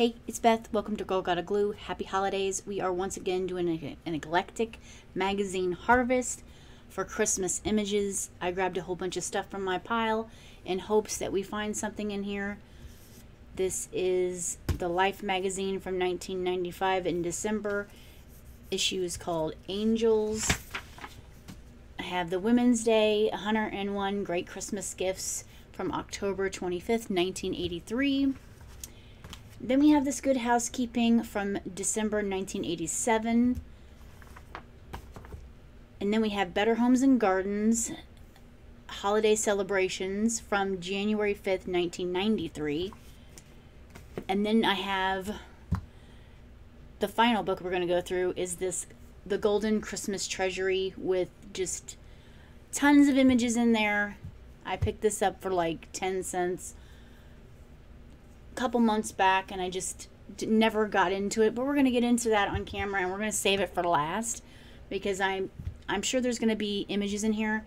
Hey, it's Beth. Welcome to Girl Gotta Glue. Happy holidays. We are once again doing an eclectic magazine harvest for Christmas images. I grabbed a whole bunch of stuff from my pile in hopes that we find something in here. This is the Life magazine from 1995 in December. Issue is called Angels. I have the Women's Day 101 Great Christmas Gifts from October 25th, 1983. Then we have this Good Housekeeping from December 1987. And then we have Better Homes and Gardens Holiday Celebrations from January 5th, 1993. And then I have the final book we're going to go through is this The Golden Christmas Treasury with just tons of images in there. I picked this up for like 10 cents. Couple months back, and I just never got into it, but we're going to get into that on camera, and we're going to save it for last because I'm sure there's going to be images in here,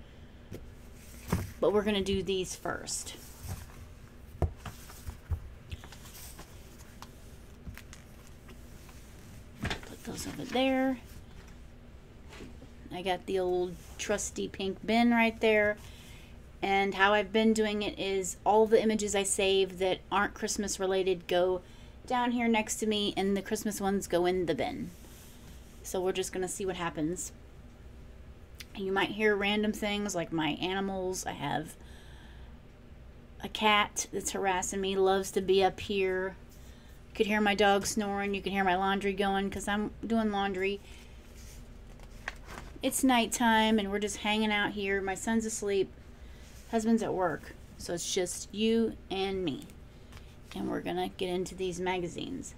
but we're going to do these first. Put those over there. I got the old trusty pink bin right there. And how I've been doing it is all the images I save that aren't Christmas related go down here next to me, and the Christmas ones go in the bin. So we're just going to see what happens. You might hear random things like my animals. I have a cat that's harassing me, loves to be up here. You could hear my dog snoring. You can hear my laundry going because I'm doing laundry. It's nighttime and we're just hanging out here. My son's asleep. Husband's at work, so it's just you and me, and we're gonna get into these magazines.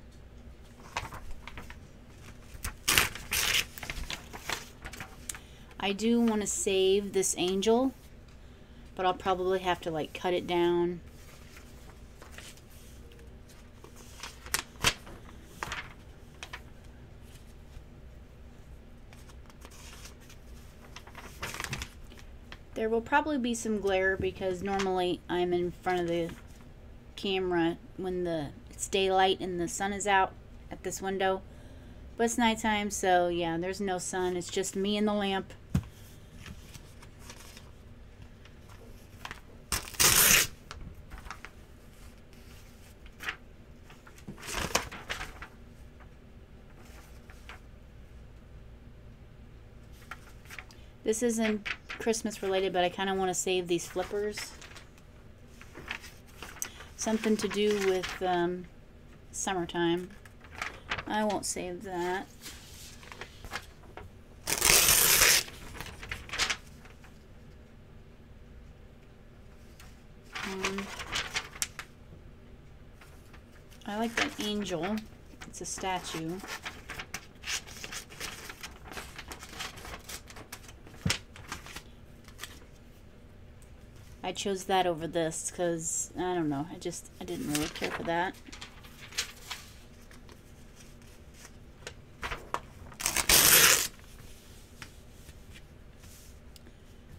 I do want to save this angel, but I'll probably have to like cut it down. There will probably be some glare because normally I'm in front of the camera when it's daylight and the sun is out at this window. But it's nighttime, so yeah, there's no sun. It's just me and the lamp. This isn't Christmas related, but I kind of want to save these flippers. Something to do with summertime. I won't save that. I like that angel. It's a statue. I chose that over this because, I don't know, I didn't really care for that.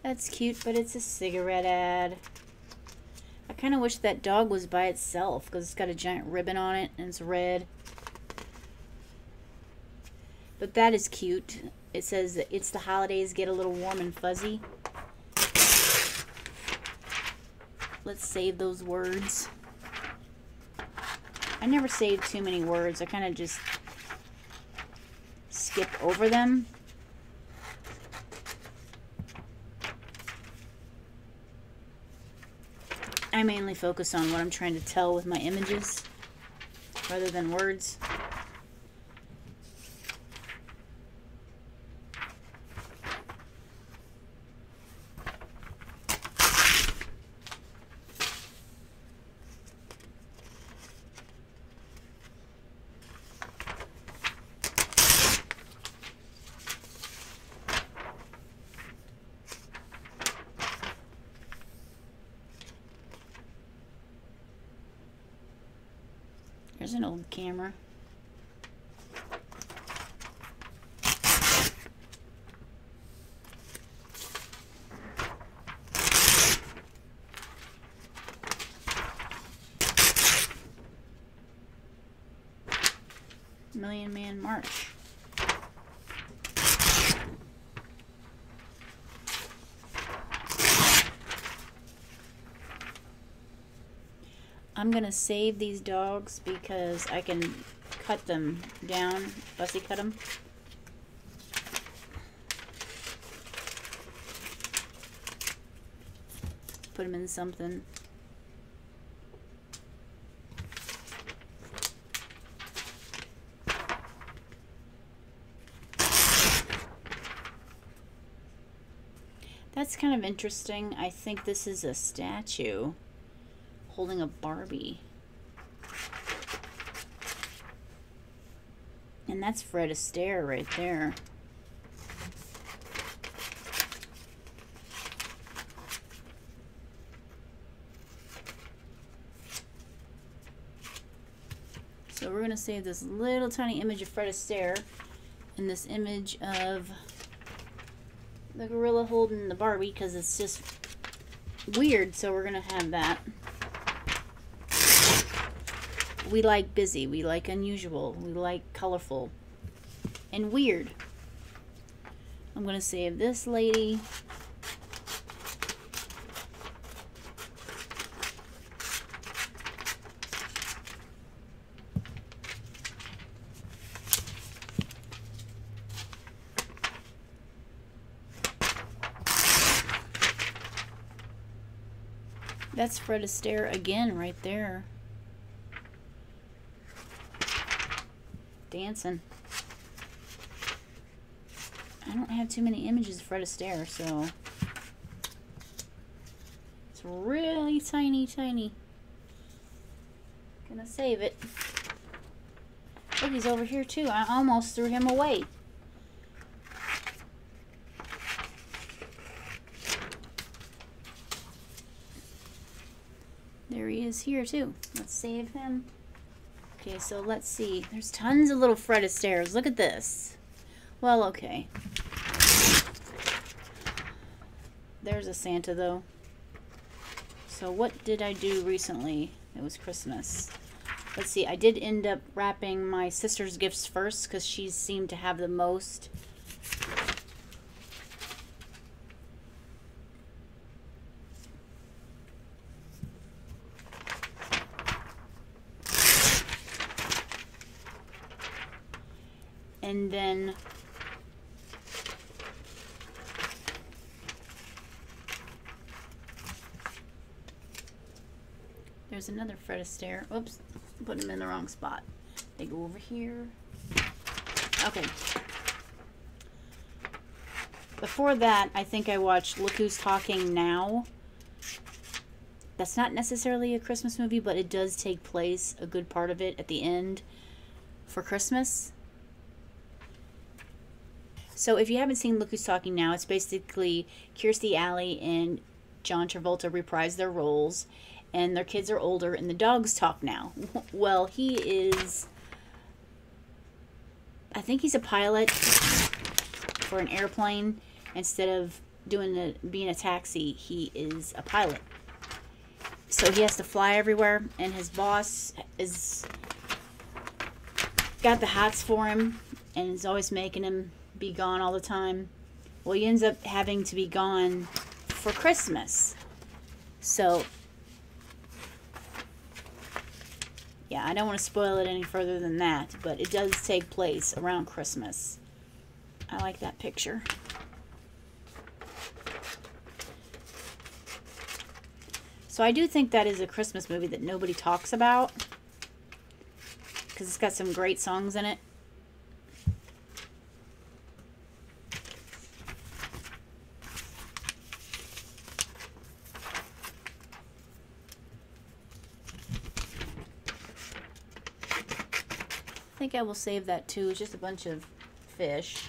That's cute, but it's a cigarette ad. I kind of wish that dog was by itself because it's got a giant ribbon on it and it's red. But that is cute. It says that it's the holidays, get a little warm and fuzzy. Let's save those words. I never save too many words. I kind of just skip over them. I mainly focus on what I'm trying to tell with my images rather than words. There's an old camera. Million Man March. I'm gonna save these dogs because I can cut them down, fussy cut them. Put them in something. That's kind of interesting. I think this is a statue holding a Barbie. And that's Fred Astaire right there. So we're going to save this little tiny image of Fred Astaire and this image of the gorilla holding the Barbie because it's just weird, so we're going to have that. We like busy, we like unusual, we like colorful and weird. I'm going to save this lady. That's Fred Astaire again right there. Dancing. I don't have too many images of Fred Astaire, so it's really tiny. Gonna save it. Look, he's over here too. I almost threw him away. There he is here too. Let's save him. Okay, so let's see. There's tons of little Fred Astaires. Look at this. Well, okay. There's a Santa, though. So what did I do recently? It was Christmas. Let's see. I did end up wrapping my sister's gifts first because she seemed to have the most. And then there's another Fred Astaire. Oops, put him in the wrong spot. They go over here. Okay. Before that, I think I watched Look Who's Talking Now. That's not necessarily a Christmas movie, but it does take place, a good part of it, at the end for Christmas. So if you haven't seen Look Who's Talking Now, it's basically Kirstie Alley and John Travolta reprise their roles, and their kids are older, and the dogs talk now. Well, he is, I think he's a pilot for an airplane. Instead of being a taxi, he is a pilot. So he has to fly everywhere, and his boss is got the hots for him, and is always making him be gone all the time. Well, he ends up having to be gone for Christmas. So yeah, I don't want to spoil it any further than that, but it does take place around Christmas. I like that picture. So I do think that is a Christmas movie that nobody talks about because it's got some great songs in it. I think I will save that too. It's just a bunch of fish.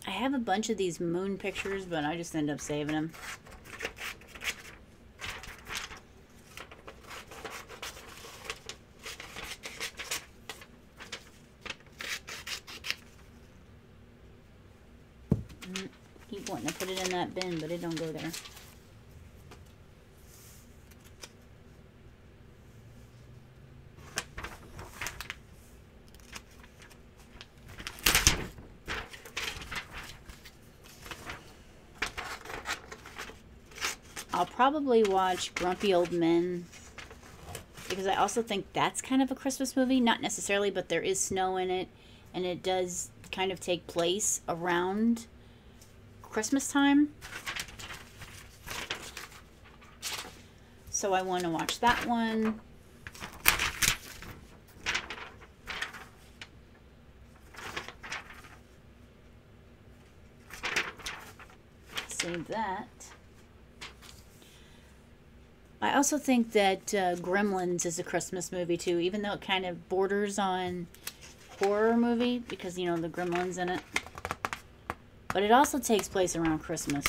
I have a bunch of these moon pictures, but I just end up saving them. Keep wanting to put it in that bin, but it don't go there. I'll probably watch Grumpy Old Men, because I also think that's kind of a Christmas movie. Not necessarily, but there is snow in it, and it does kind of take place around Christmas time. So I want to watch that one. Save that. I also think that Gremlins is a Christmas movie too, even though it kind of borders on horror movie because, you know, the gremlins in it. But it also takes place around Christmas.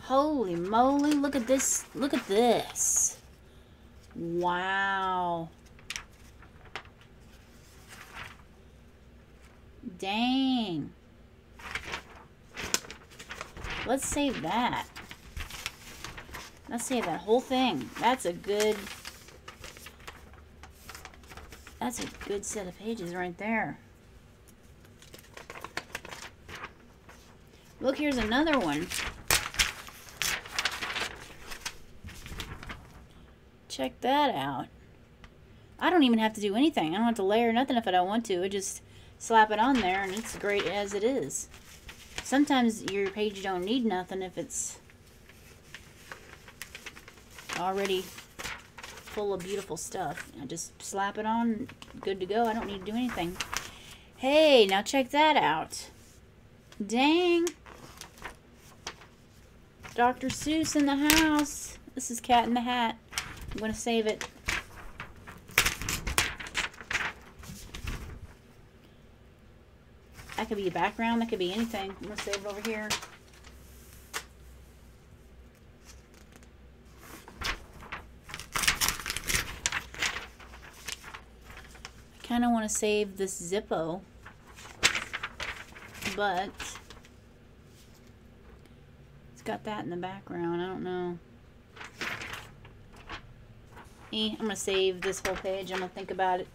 Holy moly, look at this. Look at this. Wow. Dang. Let's save that. Let's save that whole thing. That's a good set of pages right there. Look, here's another one. Check that out. I don't even have to do anything. I don't have to layer nothing if I don't want to. I just slap it on there and it's great as it is. Sometimes your page don't need nothing if it's already full of beautiful stuff. I just slap it on, good to go. I don't need to do anything. Hey, now check that out. Dang. Dr. Seuss in the house. This is Cat in the Hat. I'm going to save it. That could be a background. That could be anything. I'm going to save it over here. I kind of want to save this Zippo, but it's got that in the background. I don't know. I'm going to save this whole page. I'm going to think about it.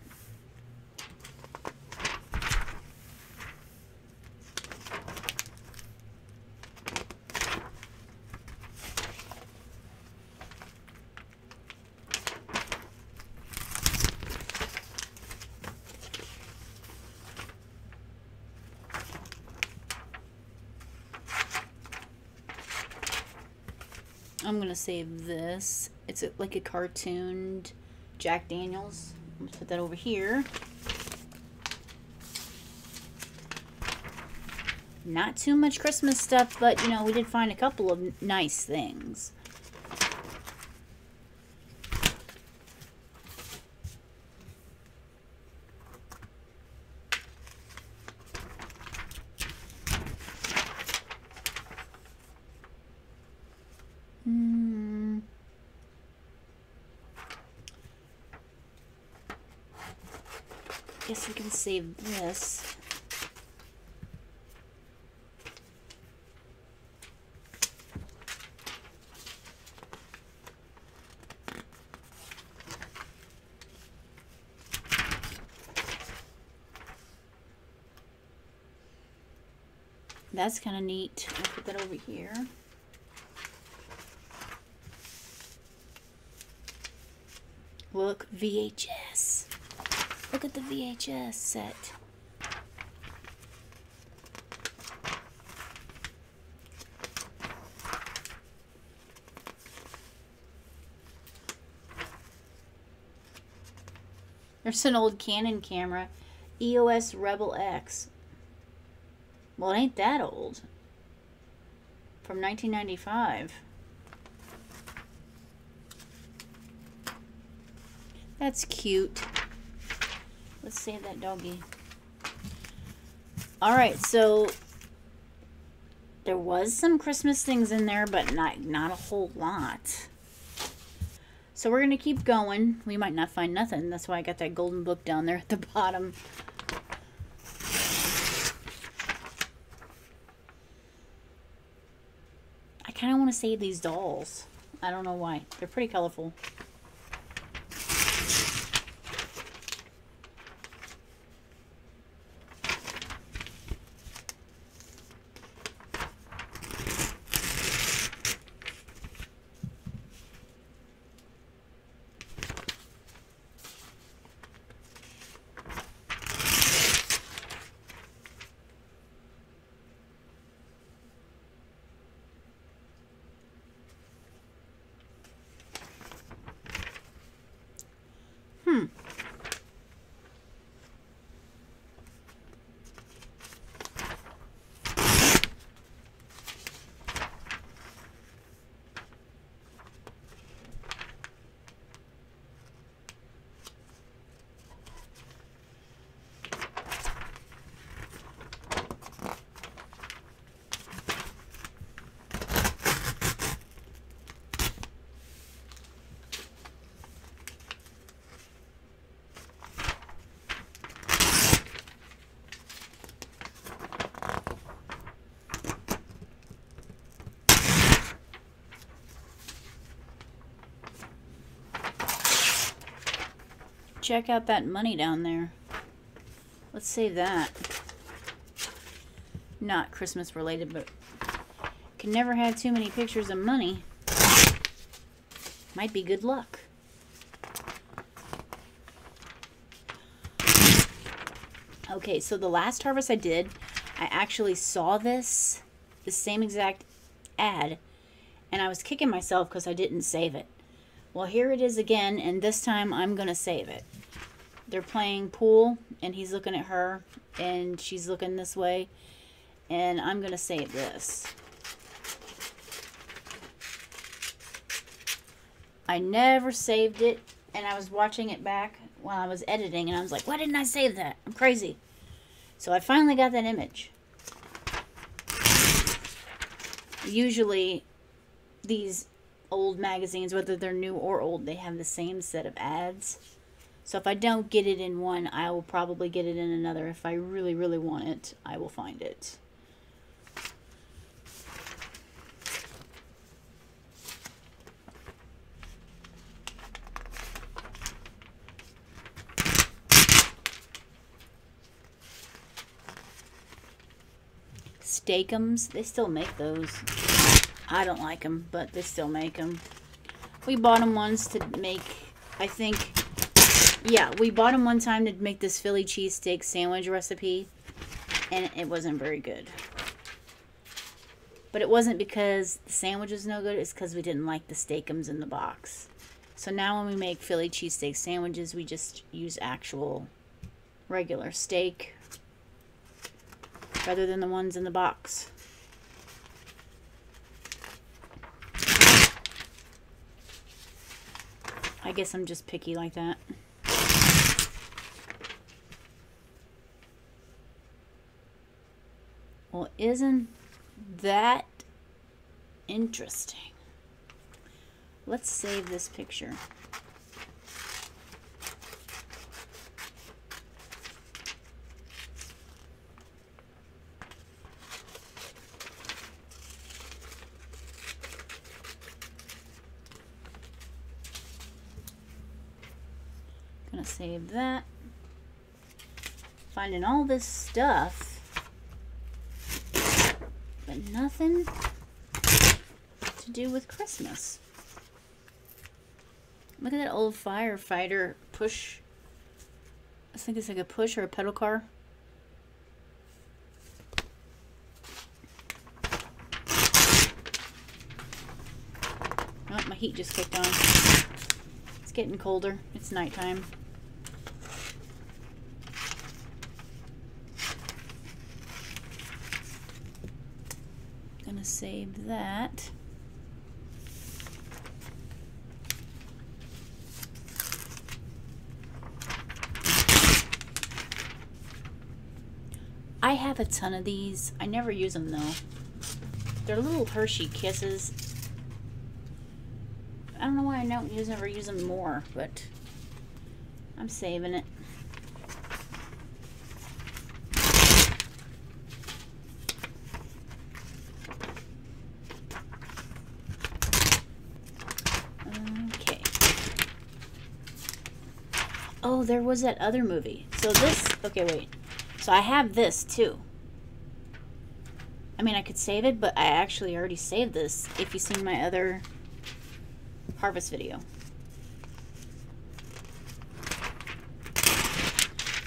I'm going to save this. It's like a cartooned Jack Daniels. I'm going to put that over here. Not too much Christmas stuff, but, you know, we did find a couple of nice things. Guess we can save this. That's kind of neat. I'll put that over here. Look, VHS. Look at the VHS set. There's an old Canon camera, EOS Rebel X. Well, it ain't that old. From 1995. That's cute. Let's save that doggy. Alright, so there was some Christmas things in there, but not a whole lot. So we're going to keep going. We might not find nothing. That's why I got that golden book down there at the bottom. I kind of want to save these dolls. I don't know why. They're pretty colorful. Check out that money down there. Let's save that. Not Christmas related, but can never have too many pictures of money. Might be good luck. Okay, so the last harvest I did, I actually saw the same exact ad, and I was kicking myself because I didn't save it. Well, here it is again, and this time I'm going to save it. They're playing pool, and he's looking at her, and she's looking this way, and I'm going to save this. I never saved it, and I was watching it back while I was editing, and I was like, why didn't I save that? I'm crazy. So I finally got that image. Usually, these old magazines, whether they're new or old, they have the same set of ads. So if I don't get it in one, I will probably get it in another. If I really, really want it, I will find it. Steakums, they still make those. I don't like them, but they still make them. We bought them once to make, I think, yeah, we bought them one time to make this Philly cheesesteak sandwich recipe, and it wasn't very good. But it wasn't because the sandwich was no good, it's because we didn't like the steakums in the box. So now when we make Philly cheesesteak sandwiches, we just use actual regular steak rather than the ones in the box. I guess I'm just picky like that. Well, isn't that interesting? Let's save this picture. Gonna save that. Finding all this stuff, but nothing to do with Christmas. Look at that old firefighter push. I think it's like a push or a pedal car. Oh, my heat just kicked on. It's getting colder. It's nighttime. Gonna save that. I have a ton of these. I never use them though. They're little Hershey Kisses. I don't know why I don't ever use them more, but I'm saving it. Okay. Oh, there was that other movie. So this, okay, wait. So I have this too. I mean, I could save it, but I actually already saved this if you've seen my other harvest video.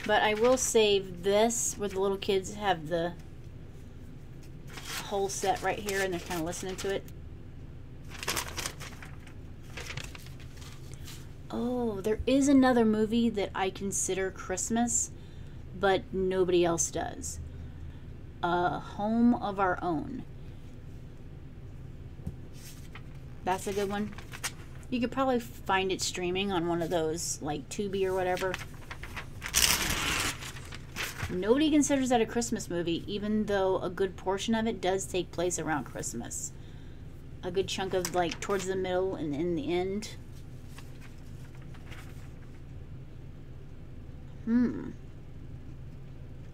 But I will save this where the little kids have the whole set right here and they're kind of listening to it. Oh, there is another movie that I consider Christmas, but nobody else does. Home of Our Own. That's a good one. You could probably find it streaming on one of those, like Tubi or whatever. Nobody considers that a Christmas movie, even though a good portion of it does take place around Christmas. A good chunk of, like, towards the middle and in the end.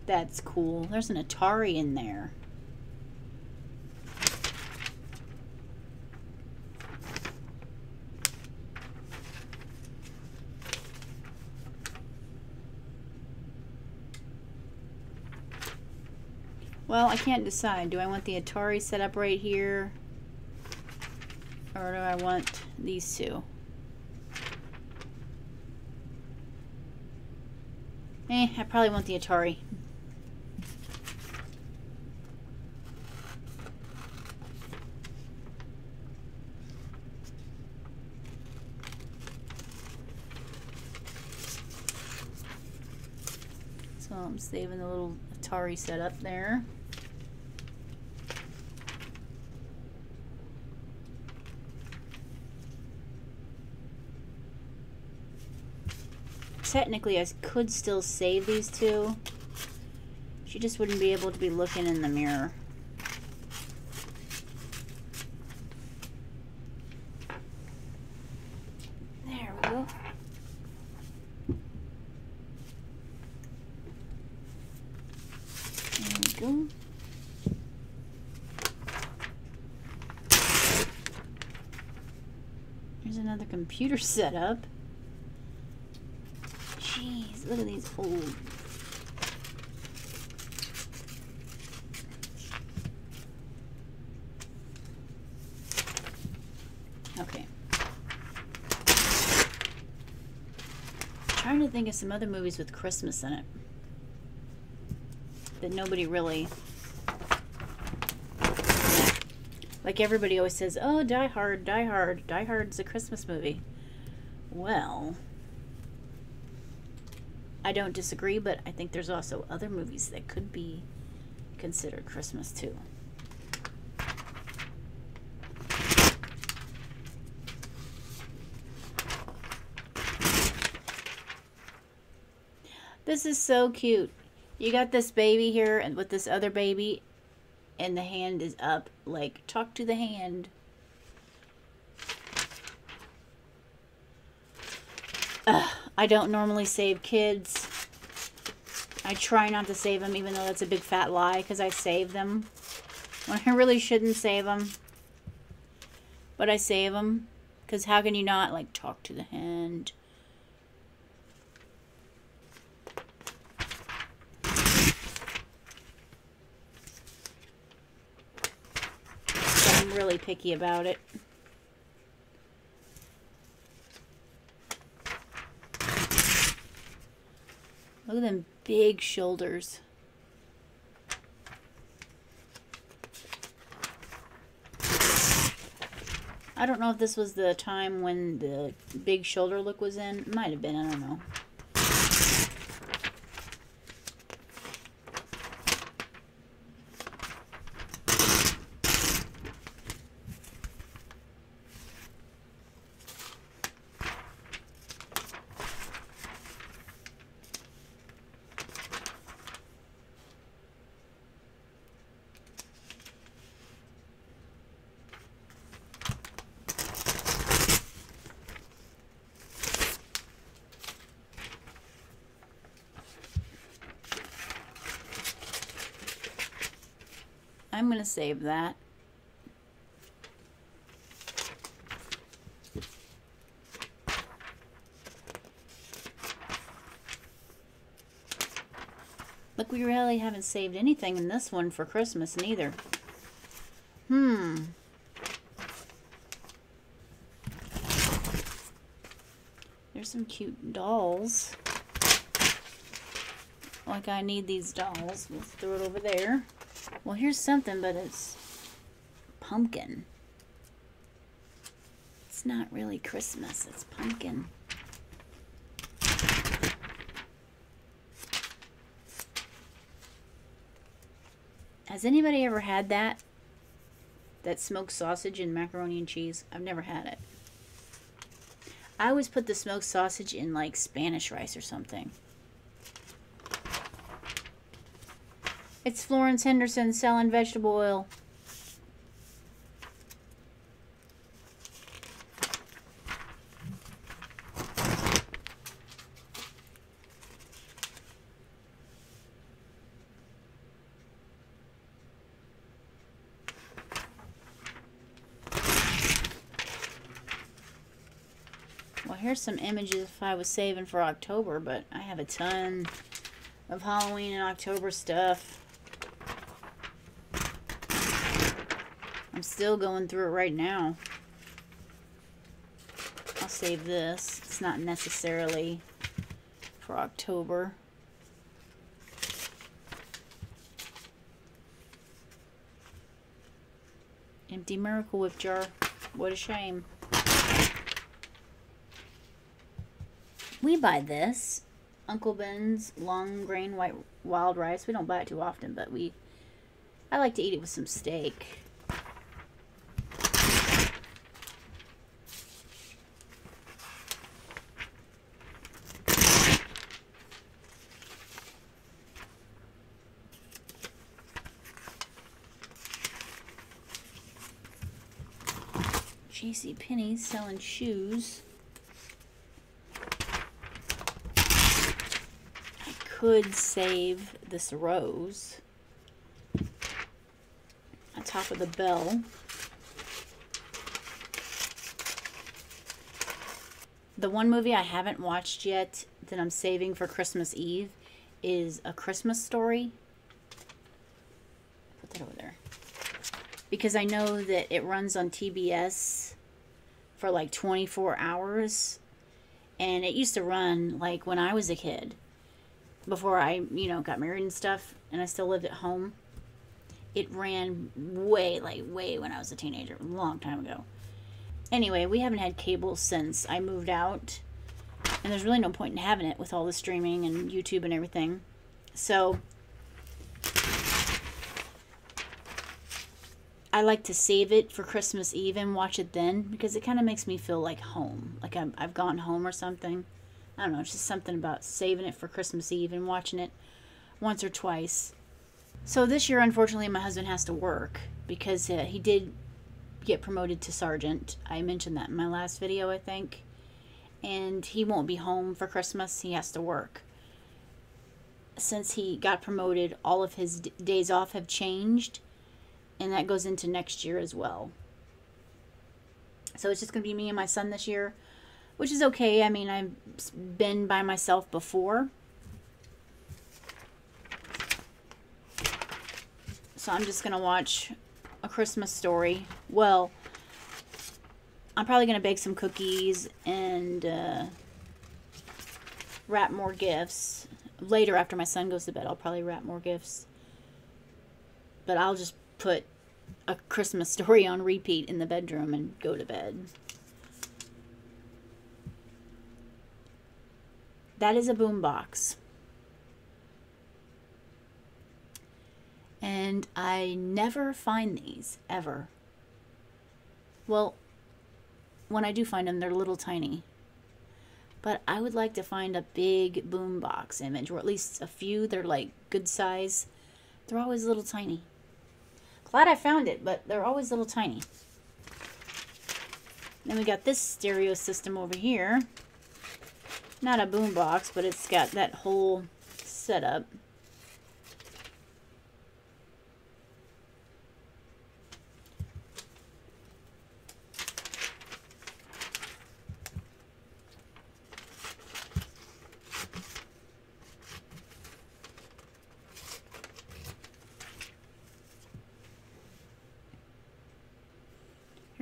That's cool. There's an Atari in there. Well, I can't decide. Do I want the Atari set up right here? Or do I want these two? I probably want the Atari. So I'm saving the little Atari setup there. Technically, I could still save these two. She just wouldn't be able to be looking in the mirror. There we go. There we go. There's another computer setup. Jeez, look at these old. Okay. Trying to think of some other movies with Christmas in it that nobody really. Like everybody always says, oh, Die Hard, Die Hard. Die Hard's a Christmas movie. Well, I don't disagree, but I think there's also other movies that could be considered Christmas too. This is so cute. You got this baby here and with this other baby and the hand is up. Like, talk to the hand. I don't normally save kids. I try not to save them, even though that's a big fat lie, because I save them when I really shouldn't save them. But I save them, because how can you not, like, talk to the hand? So I'm really picky about it. Look at them big shoulders. I don't know if this was the time when the big shoulder look was in. Might have been, I don't know. I'm going to save that. Look, we really haven't saved anything in this one for Christmas, neither. There's some cute dolls. Like, I need these dolls. Let's throw it over there. Well, here's something, but it's pumpkin. It's not really Christmas. It's pumpkin. Has anybody ever had that? That smoked sausage and macaroni and cheese? I've never had it. I always put the smoked sausage in like Spanish rice or something. It's Florence Henderson selling vegetable oil. Well, here's some images if I was saving for October, but I have a ton of Halloween and October stuff. I'm still going through it right now. I'll save this. It's not necessarily for October. Empty Miracle Whip jar. What a shame. We buy this. Uncle Ben's long grain white wild rice. We don't buy it too often, but I like to eat it with some steak. JCPenney's selling shoes. I could save this rose on top of the bell. The one movie I haven't watched yet that I'm saving for Christmas Eve is A Christmas Story. Put that over there. Because I know that it runs on TBS for like 24 hours. And it used to run like when I was a kid. Before I, got married and stuff. And I still lived at home. It ran way when I was a teenager. A long time ago. Anyway, we haven't had cable since I moved out. And there's really no point in having it with all the streaming and YouTube and everything. So I like to save it for Christmas Eve and watch it then, because it kind of makes me feel like home. Like I've gone home or something. I don't know, it's just something about saving it for Christmas Eve and watching it once or twice. So this year, unfortunately, my husband has to work because he did get promoted to sergeant. I mentioned that in my last video, I think. And he won't be home for Christmas. He has to work. Since he got promoted, all of his days off have changed. And that goes into next year as well. So it's just going to be me and my son this year, which is okay. I mean, I've been by myself before. So I'm just going to watch A Christmas Story. Well, I'm probably going to bake some cookies and wrap more gifts. Later, after my son goes to bed, I'll probably wrap more gifts. But I'll just put A Christmas Story on repeat in the bedroom and go to bed. That is a boombox. And I never find these, ever. Well, when I do find them, they're little tiny. But I would like to find a big boombox image, or at least a few. They're like good size. They're always little tiny. Glad I found it, but they're always little tiny. Then we got this stereo system over here. Not a boombox, but it's got that whole setup.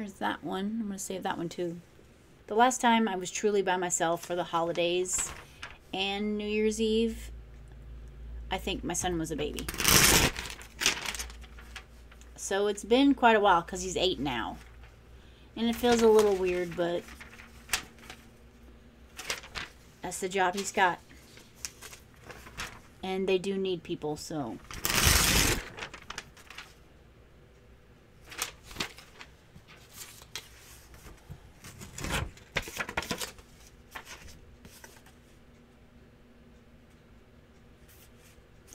There's that one. I'm going to save that one too. The last time I was truly by myself for the holidays and New Year's Eve, I think my son was a baby. So it's been quite a while because he's 8 now. And it feels a little weird, but that's the job he's got. And they do need people, so.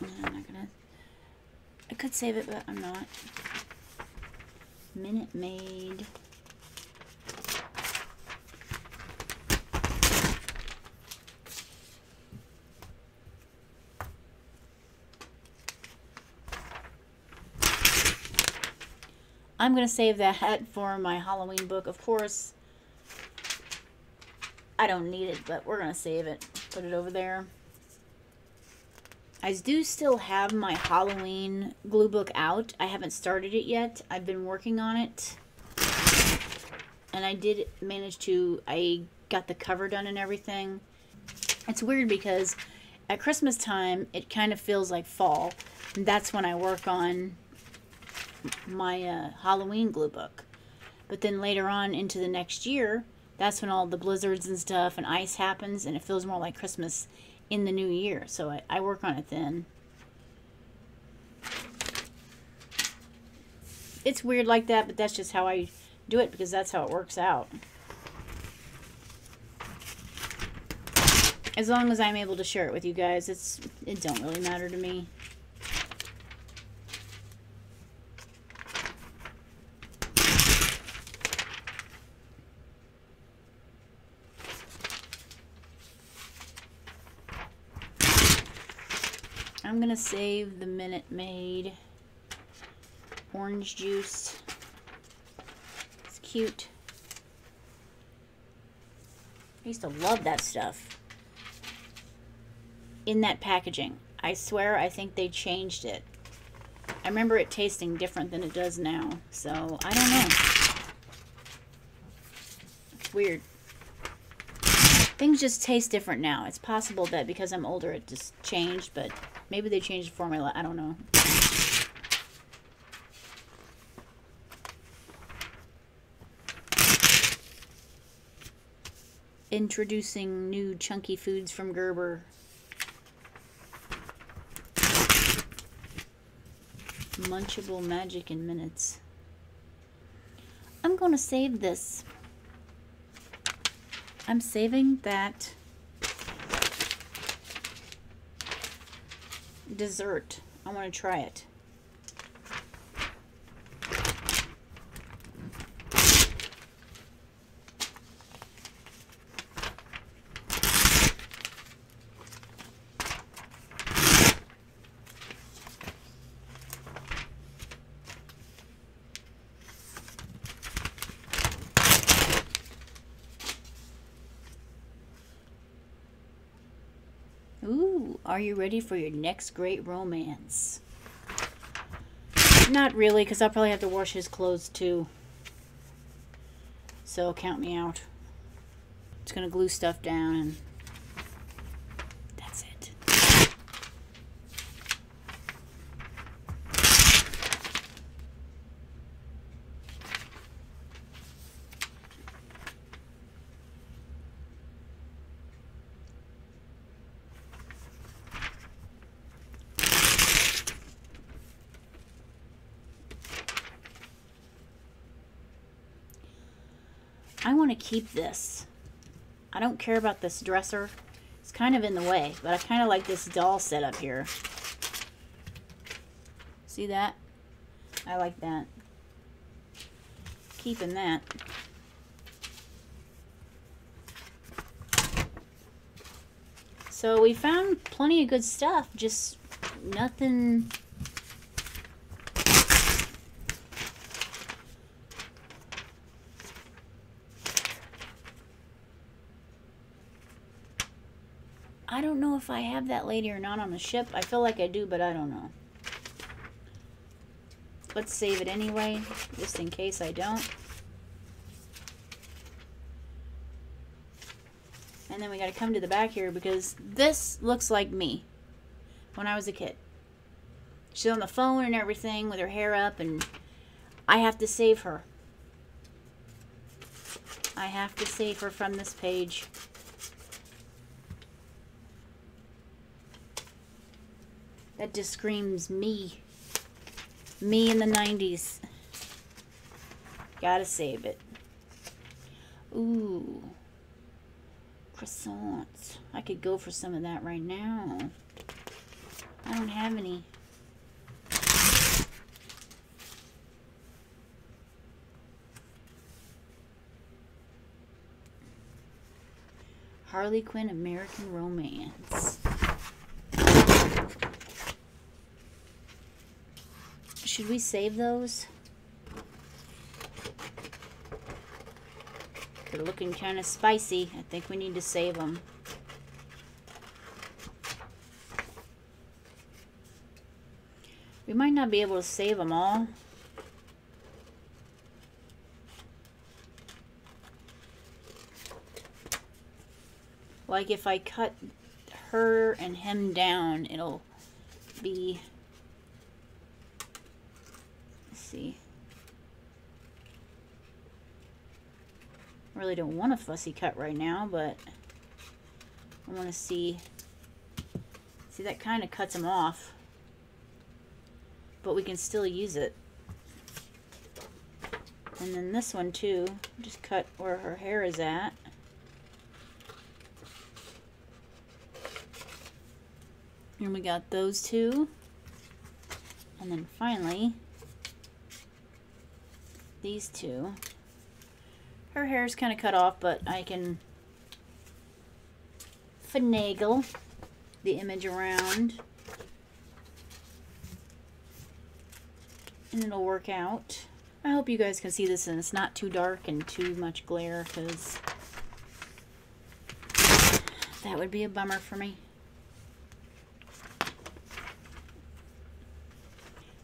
I'm not gonna. I could save it, but I'm not. Minute Maid. I'm going to save that for my Halloween book. Of course, I don't need it, but we're going to save it. Put it over there. I do still have my Halloween glue book out. I haven't started it yet. I've been working on it. And I did manage to, I got the cover done and everything. It's weird because at Christmas time, it kind of feels like fall. And that's when I work on my Halloween glue book. But then later on into the next year, that's when all the blizzards and stuff and ice happens, and it feels more like Christmas in the new year. So I work on it then. It's weird like that, but that's just how I do it because that's how it works out. As long as I'm able to share it with you guys, it don't really matter to me. I'm going to save the Minute Maid orange juice. It's cute. I used to love that stuff. In that packaging. I swear I think they changed it. I remember it tasting different than it does now. So, I don't know. It's weird. Things just taste different now. It's possible that because I'm older it just changed, but maybe they changed the formula. I don't know. Introducing new chunky foods from Gerber. Munchable magic in minutes. I'm going to save this. I'm saving that dessert. I want to try it. Ooh, are you ready for your next great romance? Not really, because I'll probably have to wash his clothes too. So count me out. Just gonna glue stuff down and that's it. I want to keep this. I don't care about this dresser. It's kind of in the way, but I kind of like this doll setup here. See that? I like that. Keeping that. So we found plenty of good stuff, just nothing. I don't know if I have that lady or not on the ship. I feel like I do, but I don't know. Let's save it anyway, just in case I don't. And then we got to come to the back here because this looks like me when I was a kid. She's on the phone and everything with her hair up, and I have to save her. I have to save her from this page. That just screams me. Me in the 90s. Gotta save it. Ooh. Croissants. I could go for some of that right now. I don't have any. Harley Quinn American Romance. Should we save those? They're looking kind of spicy. I think we need to save them. We might not be able to save them all. Like if I cut her and him down, it'll be... Let's see. I really don't want a fussy cut right now, but I want to see. See, that kind of cuts them off, but we can still use it. And then this one too, just cut where her hair is at. And we got those two. And then finally, these two. Her hair's kind of cut off, but I can finagle the image around. And it'll work out. I hope you guys can see this and it's not too dark and too much glare, because that would be a bummer for me.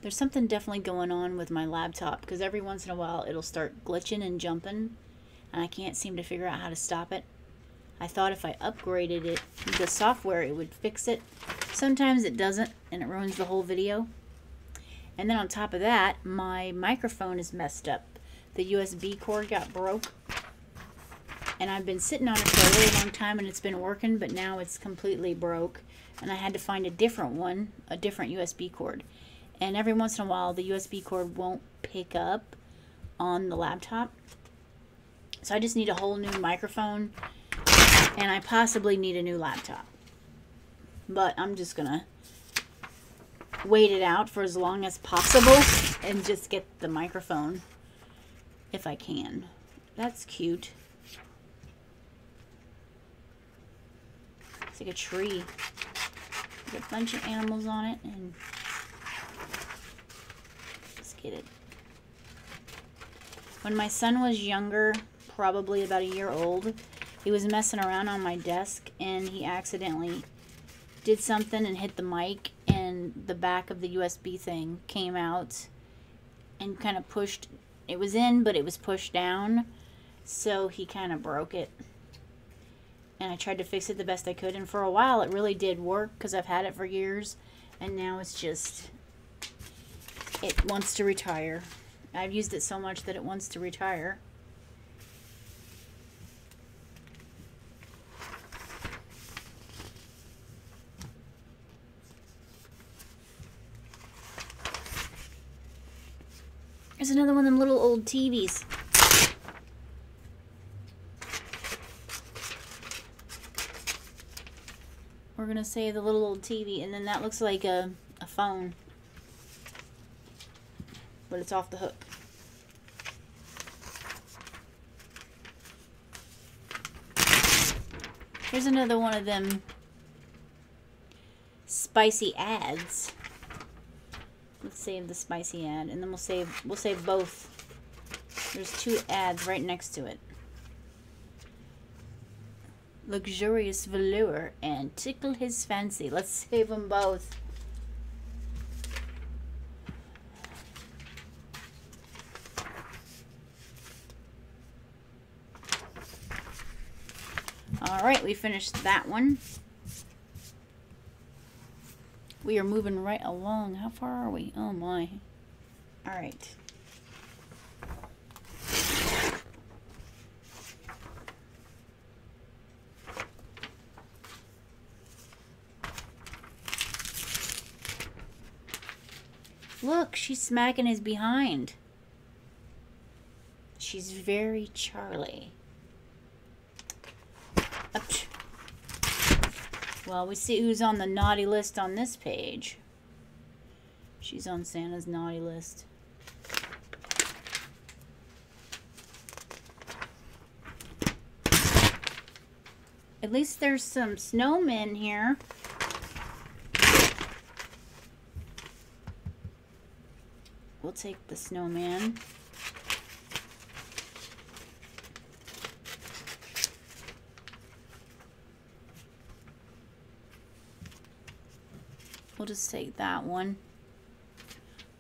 There's something definitely going on with my laptop, because every once in a while it'll start glitching and jumping, and I can't seem to figure out how to stop it. I thought if I upgraded it, the software, it would fix it. Sometimes it doesn't, and it ruins the whole video. And then on top of that, my microphone is messed up. The USB cord got broke, and I've been sitting on it for a really long time and it's been working, but now it's completely broke, and I had to find a different one, a different USB cord. And every once in a while, the USB cord won't pick up on the laptop. So I just need a whole new microphone, and I possibly need a new laptop. But I'm just going to wait it out for as long as possible and just get the microphone if I can. That's cute. It's like a tree. There's a bunch of animals on it, and it. When my son was younger, probably about a year old, he was messing around on my desk and he accidentally did something and hit the mic, and the back of the USB thing came out and kind of pushed. It was in, but it was pushed down, so he kind of broke it. And I tried to fix it the best I could, and for a while it really did work because I've had it for years, and now it's just... it wants to retire. I've used it so much that it wants to retire. There's another one of them little old TVs. We're going to save the little old TV, and then that looks like a phone. But it's off the hook. Here's another one of them spicy ads. Let's save the spicy ad, and then we'll save both. There's two ads right next to it. Luxurious velour and tickle his fancy. Let's save them both. All right, we finished that one. We are moving right along. How far are we? Oh my. All right. Look, she's smacking his behind. She's very Charlie. Ouch. Well, we see who's on the naughty list on this page. She's on Santa's naughty list. At least there's some snowmen here. We'll take the snowman. We'll just take that one.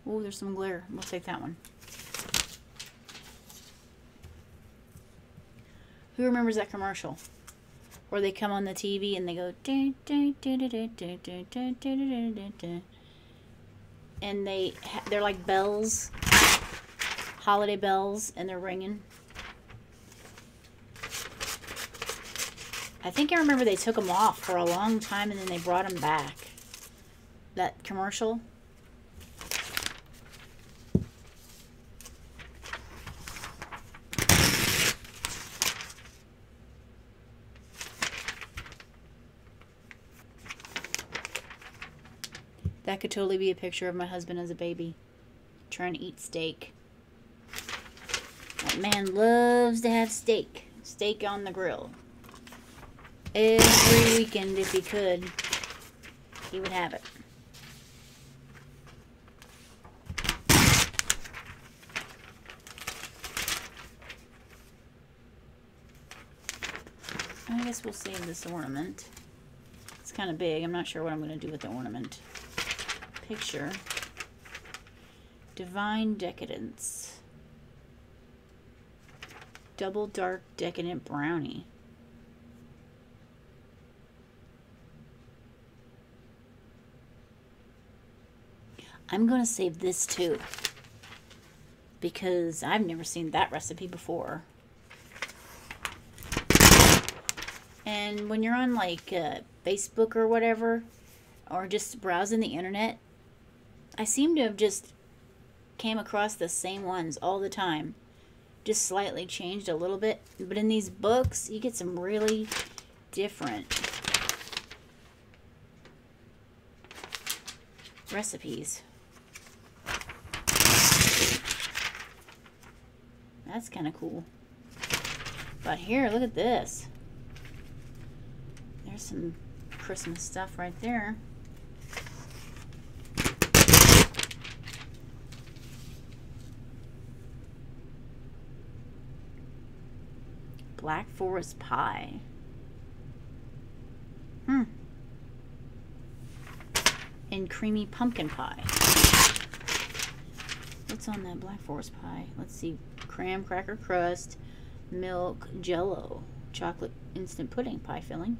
Oh, there's some glare. We'll take that one. Who remembers that commercial? Where they come on the TV and they go... And they're like bells. Holiday bells. And they're ringing. I think I remember they took them off for a long time and then they brought them back. That commercial. That could totally be a picture of my husband as a baby. Trying to eat steak. That man loves to have steak. Steak on the grill. Every weekend, if he could, he would have it. I guess we'll save this ornament. It's kind of big. I'm not sure what I'm going to do with the ornament. Picture. Divine Decadence. Double Dark Decadent Brownie. I'm going to save this too. Because I've never seen that recipe before. And when you're on like Facebook or whatever, or just browsing the internet, I seem to have just came across the same ones all the time. Just slightly changed a little bit. But in these books, you get some really different recipes. That's kind of cool. But here, look at this. There's some Christmas stuff right there. Black Forest pie. And creamy pumpkin pie. What's on that Black Forest pie? Let's see. Graham cracker crust, milk, jello, chocolate instant pudding pie filling,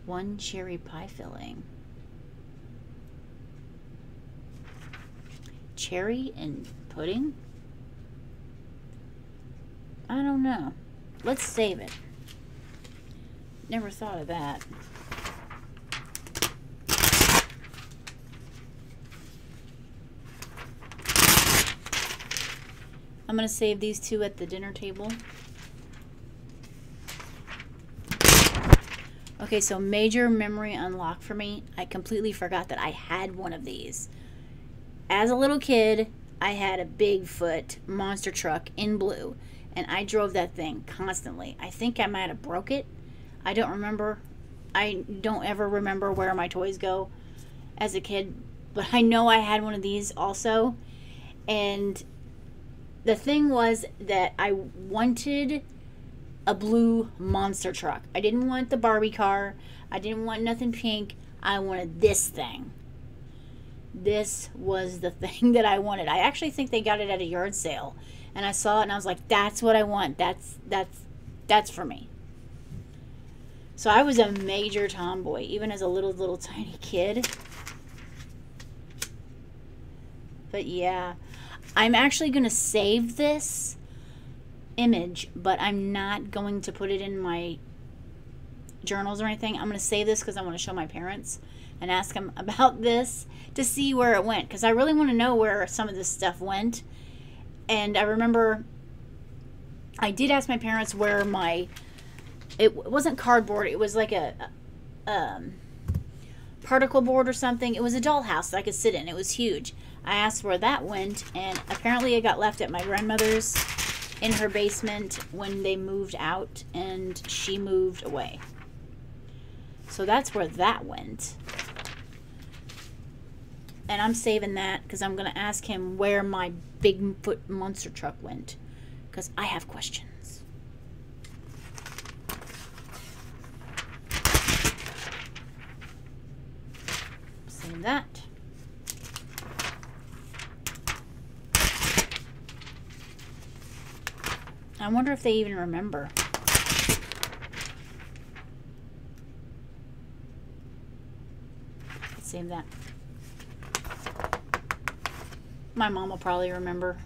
1 cherry pie filling. Cherry and pudding? I don't know. Let's save it. Never thought of that. I'm going to save these two at the dinner table. Okay, so major memory unlock for me. I completely forgot that I had one of these. As a little kid, I had a Bigfoot monster truck in blue. And I drove that thing constantly. I think I might have broke it. I don't remember. I don't ever remember where my toys go as a kid. But I know I had one of these also. And the thing was that I wanted a blue monster truck. I didn't want the Barbie car. I didn't want nothing pink. I wanted this thing. This was the thing that I wanted. I actually think they got it at a yard sale. And I saw it and I was like, that's what I want. That's for me. So I was a major tomboy, even as a little tiny kid. But yeah, I'm actually going to save this image, but I'm not going to put it in my journals or anything. I'm going to save this because I want to show my parents and ask them about this to see where it went, because I really want to know where some of this stuff went. And I remember I did ask my parents where my, it wasn't cardboard, it was like a particle board or something. It was a dollhouse that I could sit in. It was huge. I asked where that went, and apparently it got left at my grandmother's in her basement when they moved out and she moved away. So that's where that went. And I'm saving that because I'm going to ask him where my Bigfoot monster truck went, because I have questions. Save that. I wonder if they even remember. Let's save that. My mom will probably remember.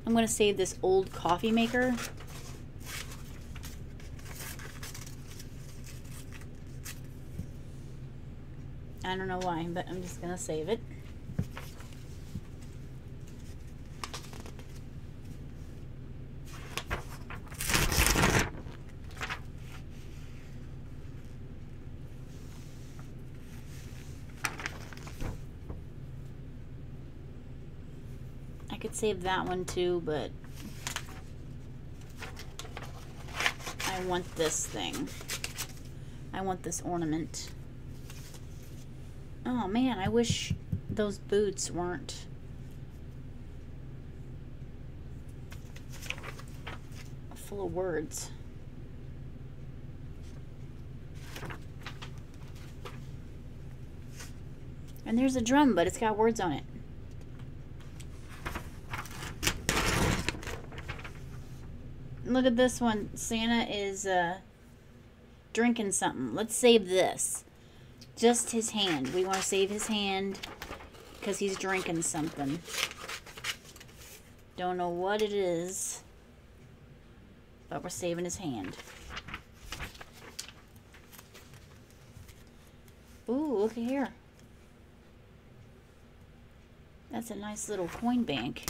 I'm going to save this old coffee maker. I don't know why, but I'm just going to save it. I could save that one too, but I want this thing. I want this ornament. Oh man, I wish those boots weren't full of words. And there's a drum, but it's got words on it. Look at this one. Santa is drinking something. Let's save this. Just his hand. We want to save his hand because he's drinking something. Don't know what it is, but we're saving his hand. Ooh, look at here. That's a nice little coin bank.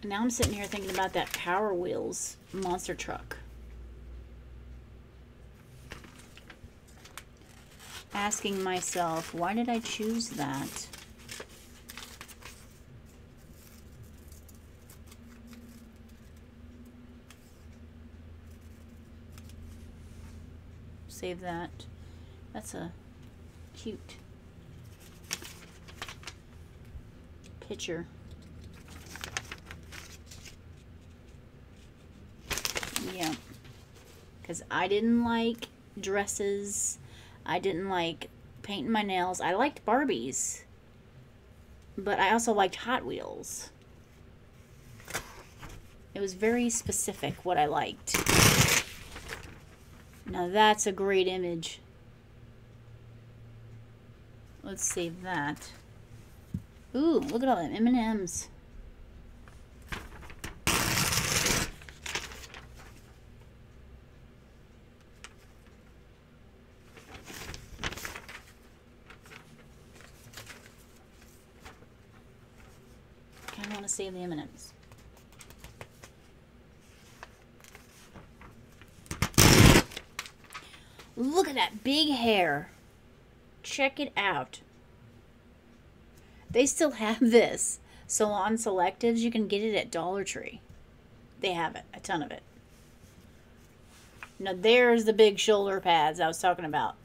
Now I'm sitting here thinking about that Power Wheels monster truck. Asking myself, why did I choose that? Save that. That's a cute picture. Yeah, because I didn't like dresses. I didn't like painting my nails. I liked Barbies, but I also liked Hot Wheels. It was very specific what I liked. Now that's a great image. Let's save that. Ooh, look at all them M&Ms. I want to save the M&Ms. Look at that big hair. Check it out. They still have this. Salon Selectives. You can get it at Dollar Tree. They have it. A ton of it. Now there's the big shoulder pads I was talking about.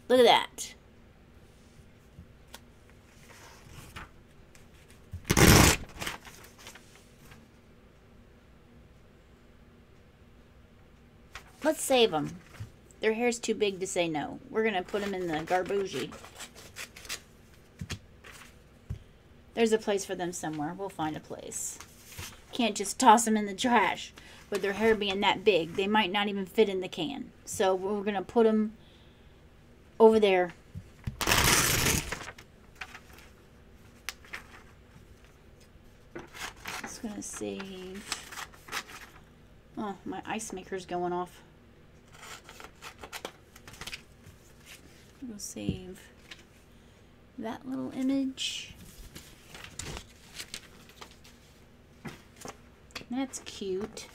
Look at that. Let's save them. Their hair's too big to say no. We're going to put them in the garbougie. There's a place for them somewhere. We'll find a place. Can't just toss them in the trash. With their hair being that big, they might not even fit in the can. So we're going to put them over there. Just going to save. Oh, my ice maker's going off. We'll save that little image. That's cute.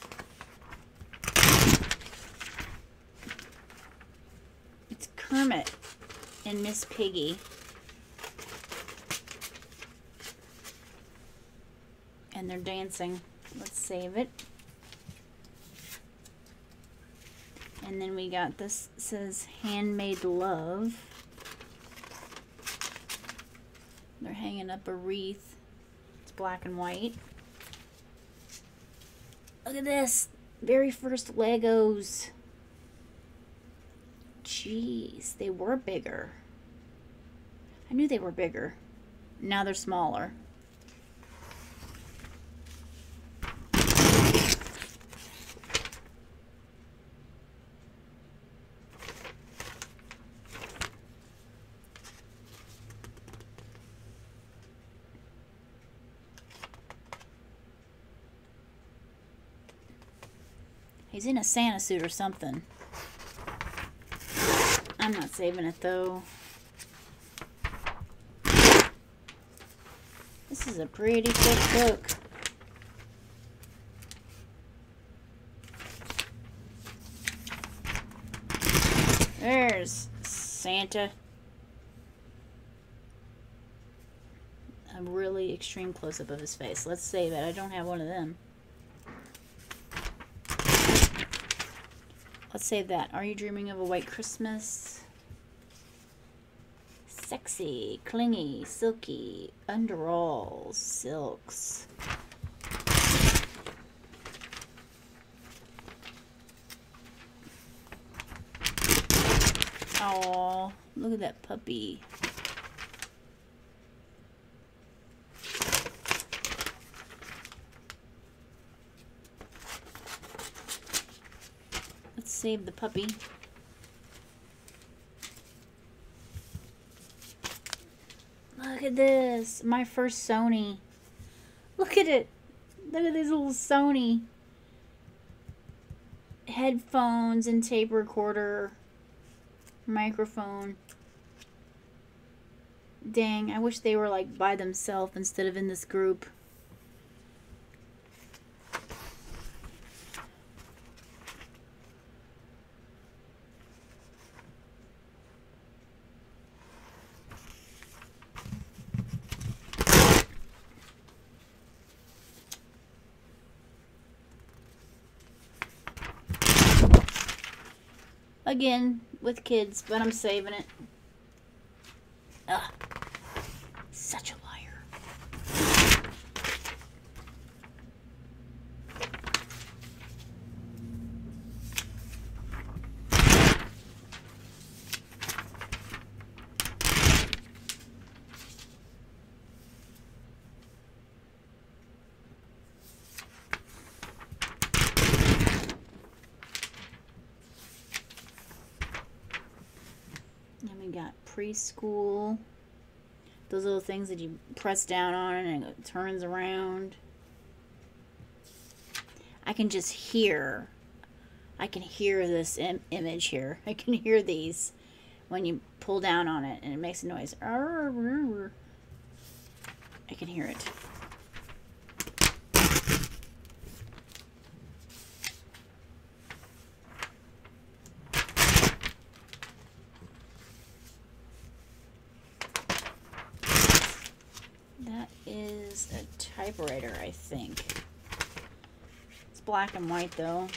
It's Kermit and Miss Piggy. And they're dancing. Let's save it. And then we got this, says Handmade Love. They're hanging up a wreath. It's black and white. Look at this. Very first Legos. Jeez, they were bigger. I knew they were bigger. Now they're smaller. He's in a Santa suit or something. I'm not saving it though. This is a pretty thick book. There's Santa. A really extreme close-up of his face. Let's save it. I don't have one of them. Let's save that. Are you dreaming of a white Christmas? Sexy, clingy, silky, underalls, silks. Oh, look at that puppy. Let's save the puppy. Look at this. My first Sony. Look at it. Look at this little Sony. Headphones and tape recorder. Microphone. Dang, I wish they were like by themselves instead of in this group. Again, with kids, but I'm saving it. Ugh. Such a liar. And we got preschool. Those little things that you press down on and it turns around. I can just hear. I can hear this image here. I can hear these when you pull down on it and it makes a noise. I can hear it. is a typewriter, I think. It's black and white though.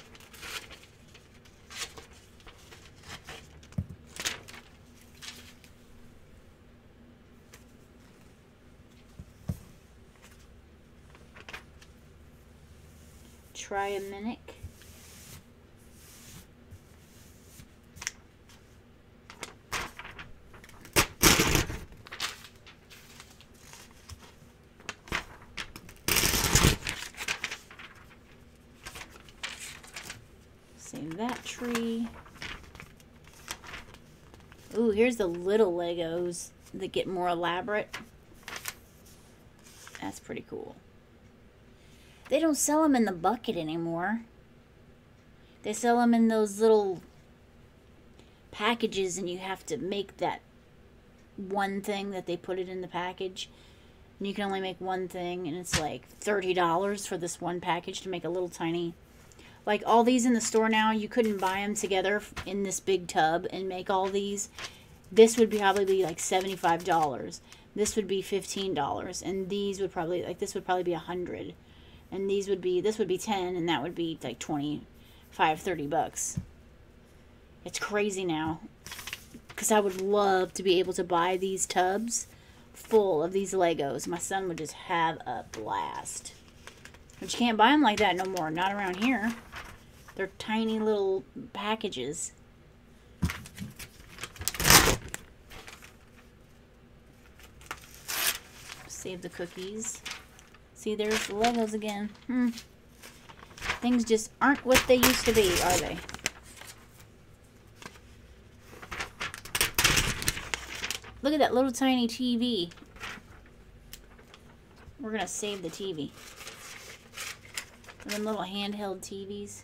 Try a minute. Save that tree. Ooh, here's the little Legos that get more elaborate. That's pretty cool. They don't sell them in the bucket anymore. They sell them in those little packages, and you have to make that one thing that they put it in the package. And you can only make one thing, and it's like $30 for this one package to make a little tiny. Like all these in the store now, you couldn't buy them together in this big tub and make all these. This would probably be like $75. This would be $15, and these would probably, like this would probably be $100. And these would be, this would be 10, and that would be like 25, 30 bucks. It's crazy now. Because I would love to be able to buy these tubs full of these Legos. My son would just have a blast. But you can't buy them like that no more. Not around here. They're tiny little packages. Save the cookies. See, there's the Legos again. Things just aren't what they used to be, are they? Look at that little tiny TV. We're going to save the TV. Them little handheld TVs.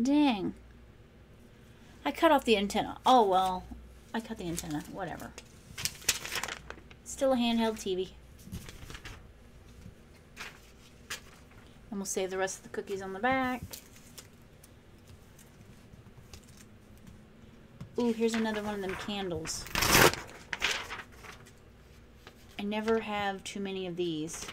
Dang. I cut off the antenna. Oh, well. I cut the antenna. Whatever. Still a handheld TV. And we'll save the rest of the cookies on the back. Ooh, here's another one of them candles. I never have too many of these.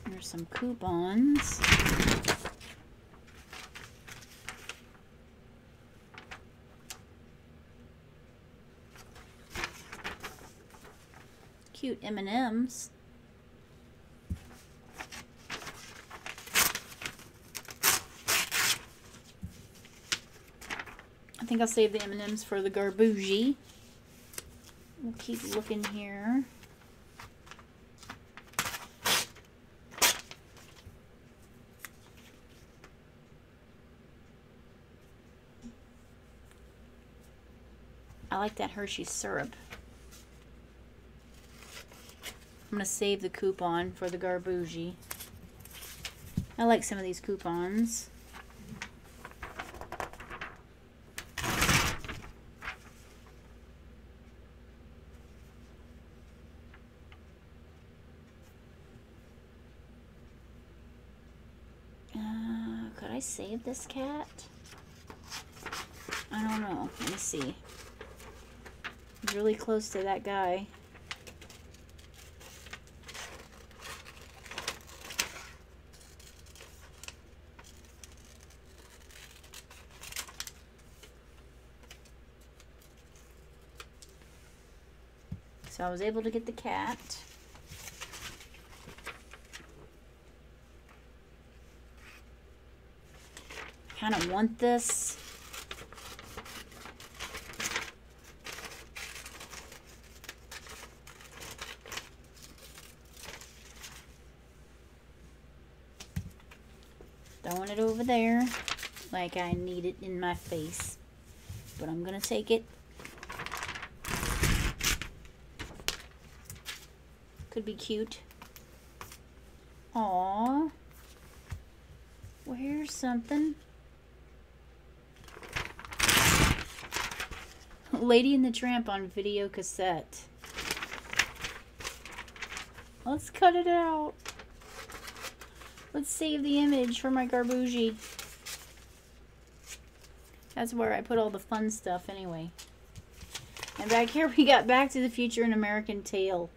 There's some coupons. Cute M&Ms. I think I'll save the M&Ms for the garbougie. We'll keep looking here. I like that Hershey syrup. I'm going to save the coupon for the garbougie. I like some of these coupons. Could I save this cat? I don't know. Let me see. He's really close to that guy. So I was able to get the cat. Kind of want this. Throwing it over there like I need it in my face. But I'm gonna take it. Could be cute. Aww. Well, here's something. Lady and the Tramp on video cassette. Let's cut it out. Let's save the image for my garbougie. That's where I put all the fun stuff anyway. And back here we got Back to the Future and American Tail.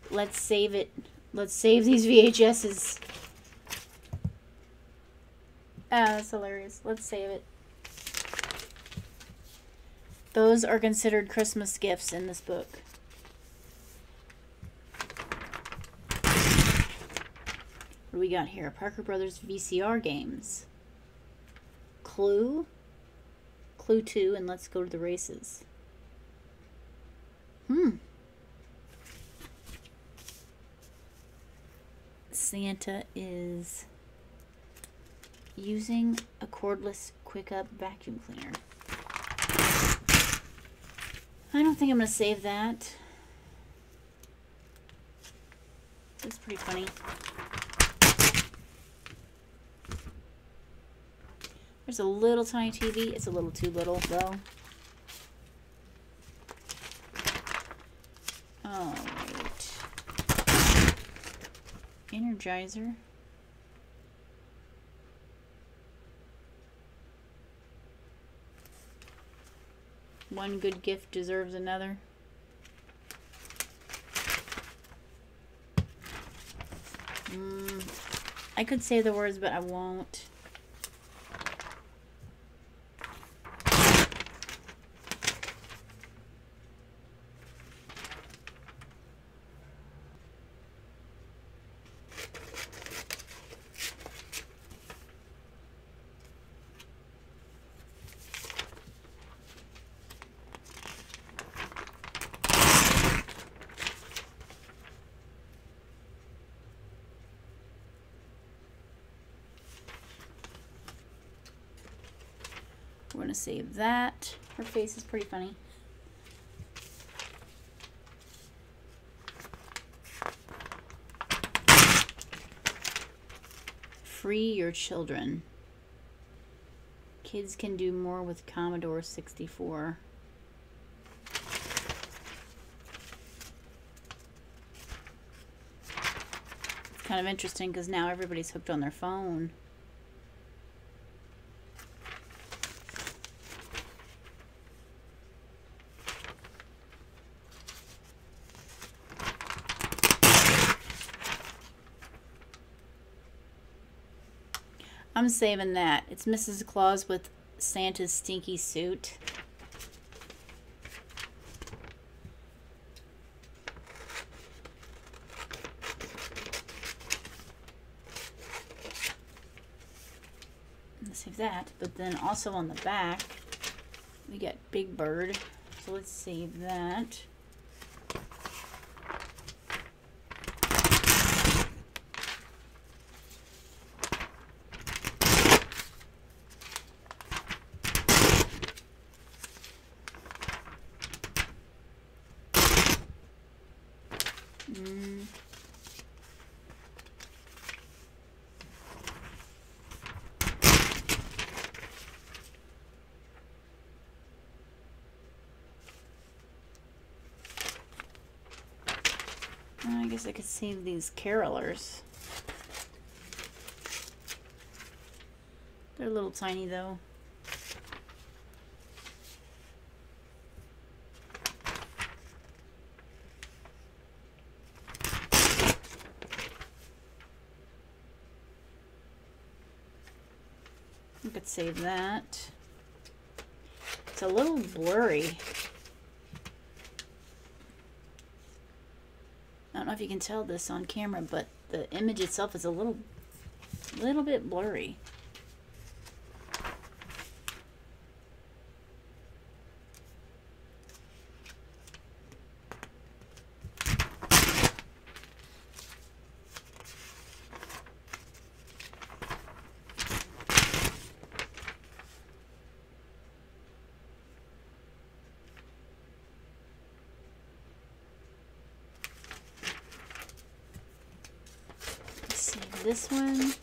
Let's save it. Let's save these VHSs. Ah, that's hilarious. Let's save it. Those are considered Christmas gifts in this book. What do we got here? Parker Brothers VCR games. Clue. Clue 2, and Let's Go to the Races. Santa is using a cordless quick-up vacuum cleaner. I don't think I'm going to save that. It's pretty funny. There's a little tiny TV. It's a little too little, though. Alright. Energizer. One good gift deserves another. I could say the words, but I won't. We're going to save that. Her face is pretty funny. Free your children. Kids can do more with Commodore 64. It's kind of interesting because now everybody's hooked on their phone. I'm saving that. It's Mrs. Claus with Santa's stinky suit. Let's save that. But then also on the back, we got Big Bird. So let's save that. I guess I could save these carolers. They're a little tiny though. I could save that. It's a little blurry. I don't know if you can tell this on camera, but the image itself is a little bit blurry. this one.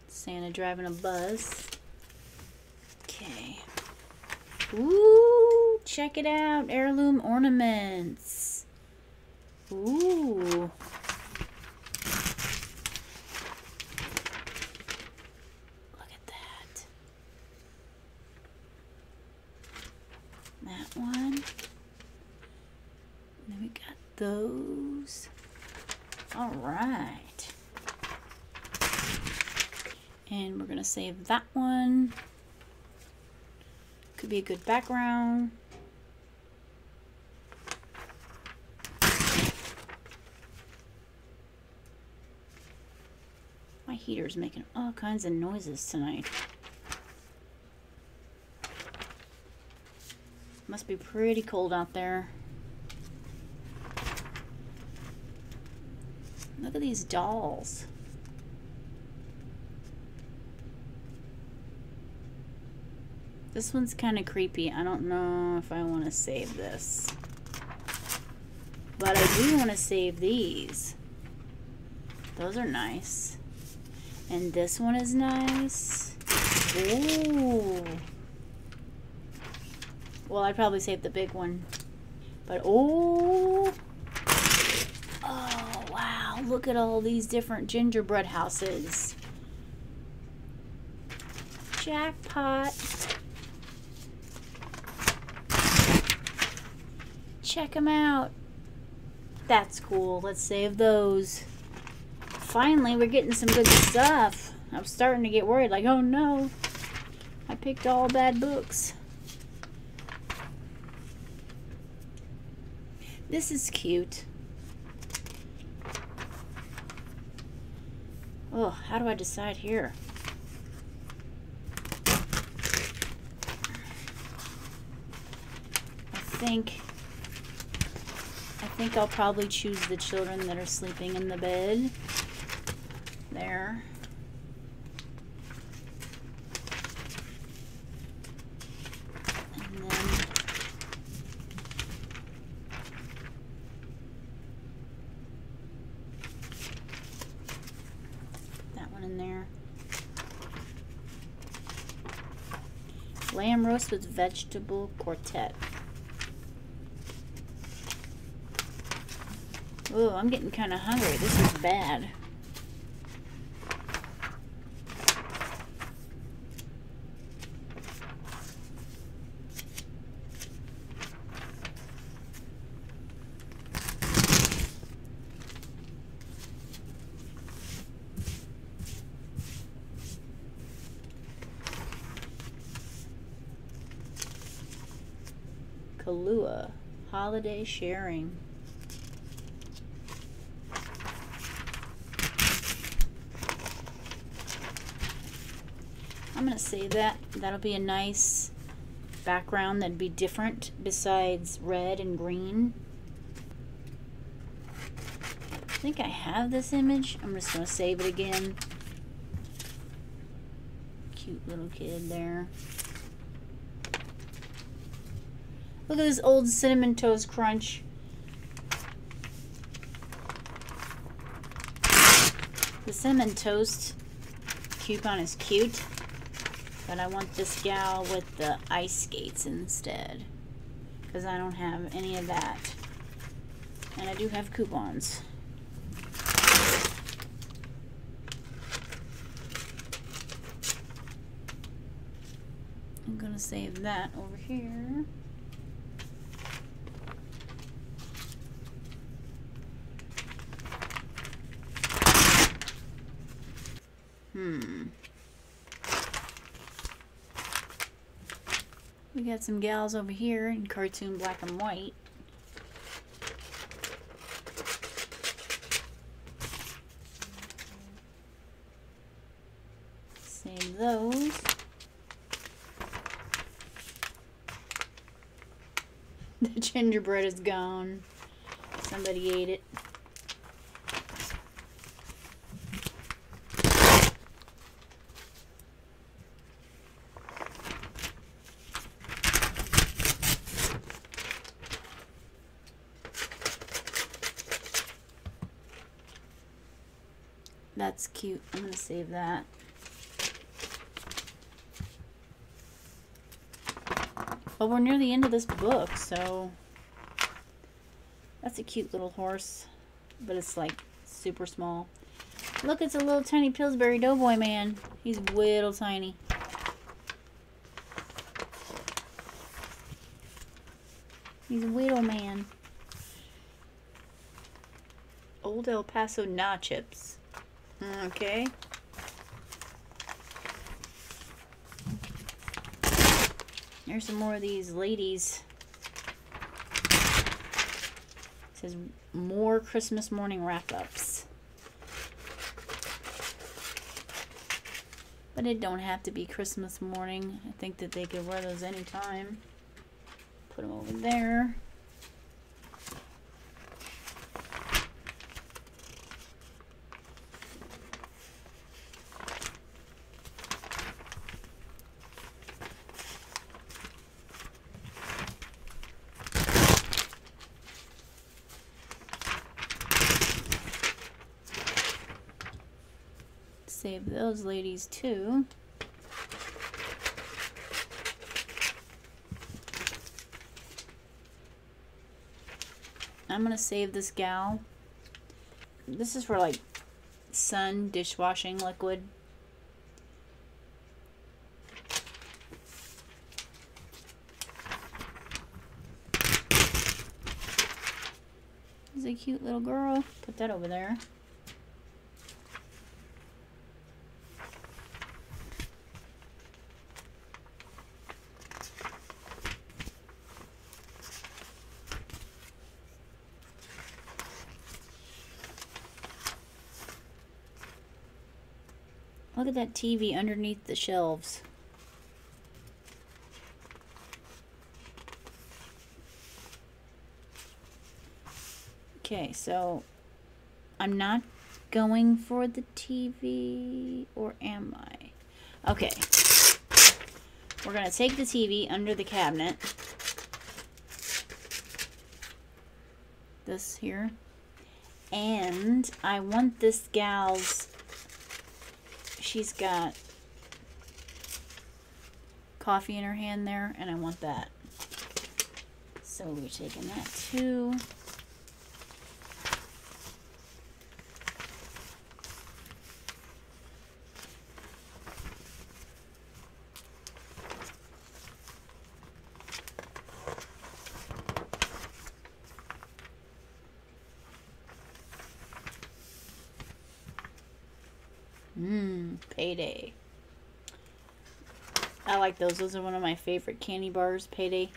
Santa driving a bus. Okay. Ooh, check it out. Heirloom ornaments. Ooh. Look at that. That one. And then we got those. All right. And we're going to save that one. Could be a good background. My heater's making all kinds of noises tonight. Must be pretty cold out there. Look at these dolls. This one's kind of creepy. I don't know if I want to save this. But I do want to save these. Those are nice. And this one is nice. Ooh. Well, I'd probably save the big one. But, oh. Oh, wow. Look at all these different gingerbread houses. Jackpot. Check them out. That's cool. Let's save those. Finally, we're getting some good stuff. I'm starting to get worried. Like, oh no. I picked all bad books. This is cute. Oh, how do I decide here? I think I'll probably choose the children that are sleeping in the bed. There. And then that one in there. Lamb roast with vegetable quartet. Oh, I'm getting kind of hungry. This is bad. Kahlua, holiday sharing. I'm going to save that. That'll be a nice background that'd be different besides red and green. I think I have this image. I'm just going to save it again. Cute little kid there. Look at this old Cinnamon Toast Crunch. The Cinnamon Toast coupon is cute. But I want this gal with the ice skates instead. Because I don't have any of that. And I do have coupons. I'm going to save that over here. We got some gals over here in cartoon black and white. Save those. The gingerbread is gone. Somebody ate it. That's cute. I'm going to save that. Well, we're near the end of this book, so that's a cute little horse, but it's like super small. Look, it's a little tiny Pillsbury Doughboy man. He's little tiny. He's a little man. Old El Paso Nachips. Okay. There's some more of these ladies. It says more Christmas morning wrap-ups. But it don't have to be Christmas morning. I think that they could wear those anytime. Put them over there. Save those ladies too. I'm gonna save this gal. This is for like Sun dishwashing liquid. This is a cute little girl. Put that over there. Look at that TV underneath the shelves. Okay, so I'm not going for the TV, or am I? Okay. We're going to take the TV under the cabinet. This here. And I want this gal's... She's got coffee in her hand there, and I want that. So we're taking that too. Payday. I like those. Those are one of my favorite candy bars. Payday.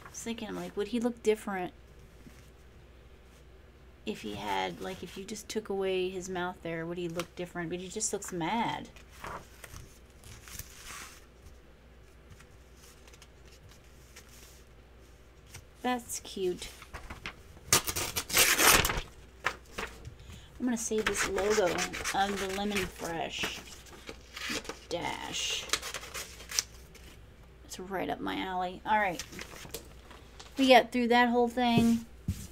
I was thinking, I'm like, would he look different if he had, like, if you just took away his mouth there, would he look different? But he just looks mad. That's cute. I'm going to save this logo of the Lemon Fresh dash. It's right up my alley. Alright. We got through that whole thing.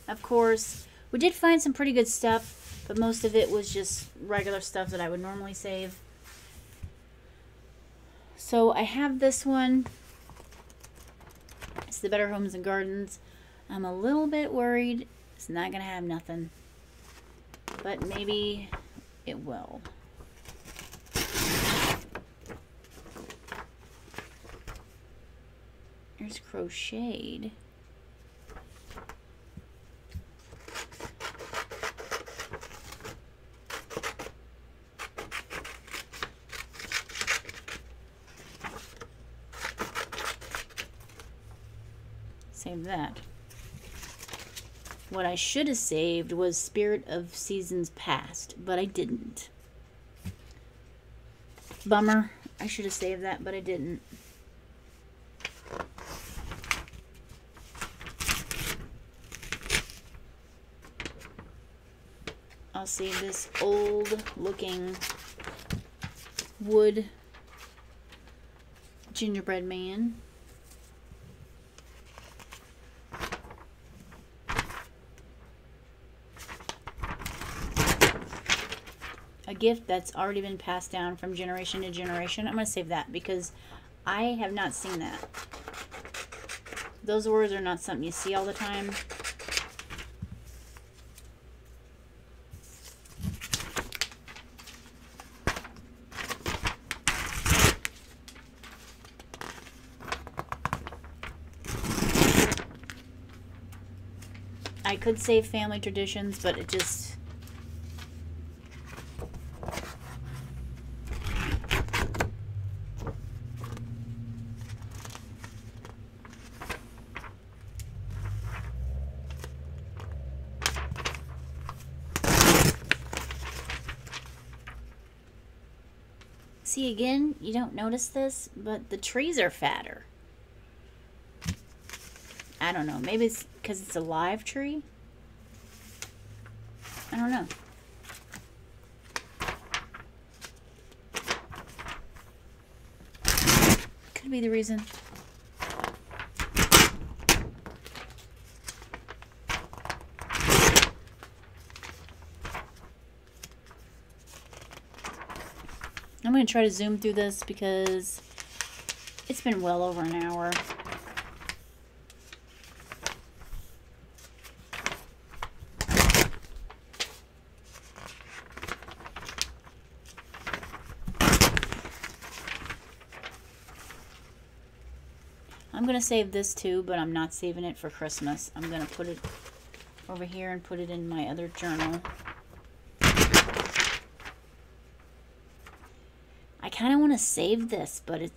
Of course, we did find some pretty good stuff, but most of it was just regular stuff that I would normally save. So I have this one. It's the Better Homes and Gardens. I'm a little bit worried it's not going to have nothing, but maybe it will. There's crocheted. Save that. What I should have saved was Spirit of Seasons Past, but I didn't. Bummer. I should have saved that, but I didn't. I'll save this old looking wood gingerbread man. A gift that's already been passed down from generation to generation. I'm going to save that because I have not seen that. Those words are not something you see all the time. I could save family traditions, but it just... See, again, you don't notice this, but the trees are fatter. I don't know. Maybe it's because it's a live tree. I don't know. Could be the reason. I'm going to try to zoom through this because it's been well over an hour. I'm going to save this too, but I'm not saving it for Christmas. I'm going to put it over here and put it in my other journal. I kind of want to save this, but it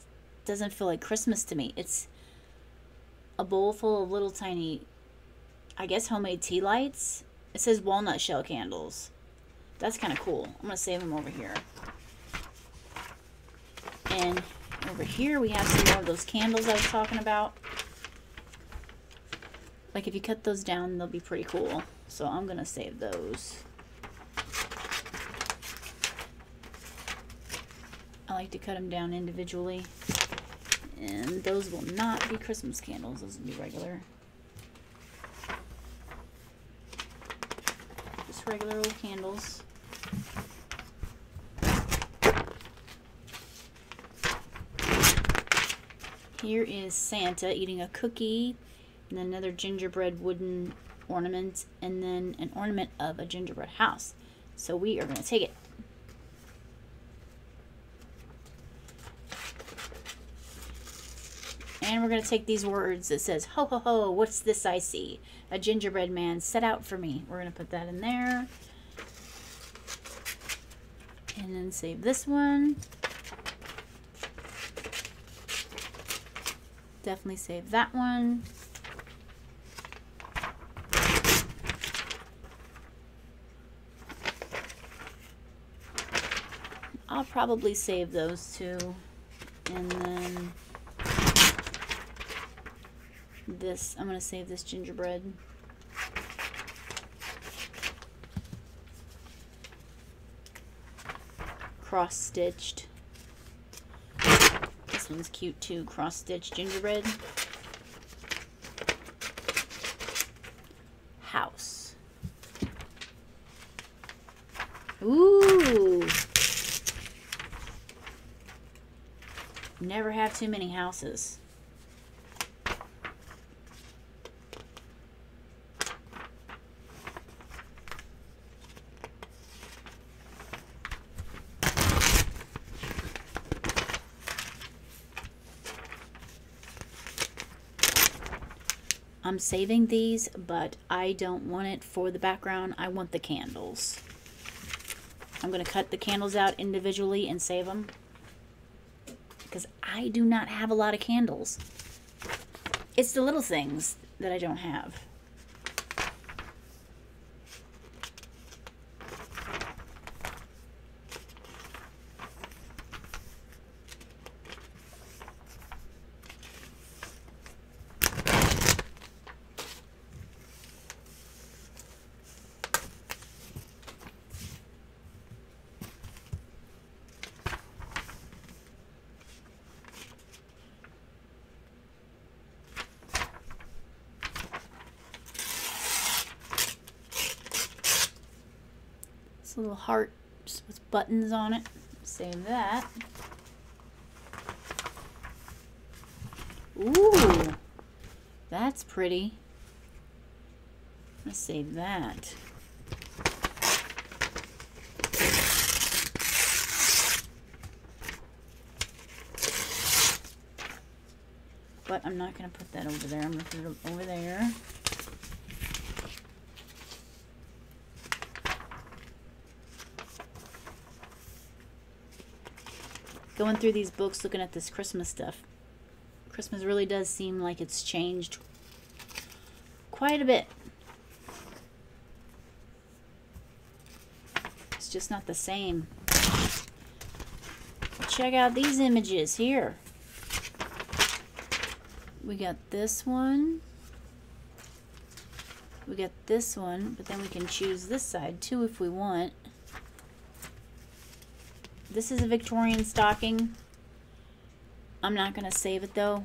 doesn't feel like Christmas to me. It's a bowl full of little tiny, I guess, homemade tea lights. It says walnut shell candles. That's kind of cool. I'm going to save them over here. And over here we have some more of those candles I was talking about. Like if you cut those down, they'll be pretty cool. So I'm going to save those. I like to cut them down individually. And those will not be Christmas candles. Those will be regular. Just regular old candles. Here is Santa eating a cookie, and then another gingerbread wooden ornament, and then an ornament of a gingerbread house. So we are going to take it. And we're going to take these words that says, ho ho ho, what's this I see? A gingerbread man set out for me. We're going to put that in there. And then save this one. Definitely save that one. I'll probably save those two. And then this, I'm going to save this gingerbread. Cross-stitched. This one's cute too, cross-stitched gingerbread. House. Ooh! Never have too many houses. I'm saving these, but I don't want it for the background. I want the candles. I'm going to cut the candles out individually and save them, because I do not have a lot of candles. It's the little things that I don't have. It's a little heart just with buttons on it. Save that. Ooh, that's pretty. Let's save that. But I'm not going to put that over there. I'm going to put it over there. Going through these books, looking at this Christmas stuff. Christmas really does seem like it's changed quite a bit. It's just not the same. Check out these images here. We got this one. We got this one, but then we can choose this side too if we want. This is a Victorian stocking. I'm not going to save it though.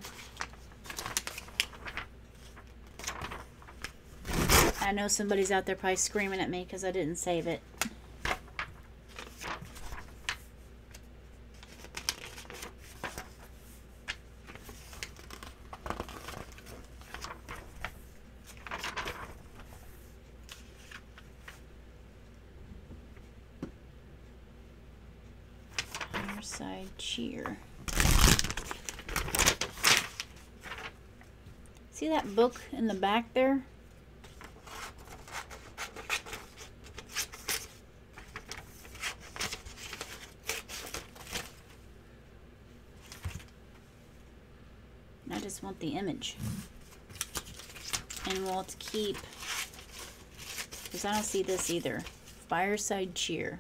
I know somebody's out there probably screaming at me because I didn't save it. Fireside cheer. See that book in the back there? I just want the image. And we'll have to keep, because I don't see this either. Fireside cheer.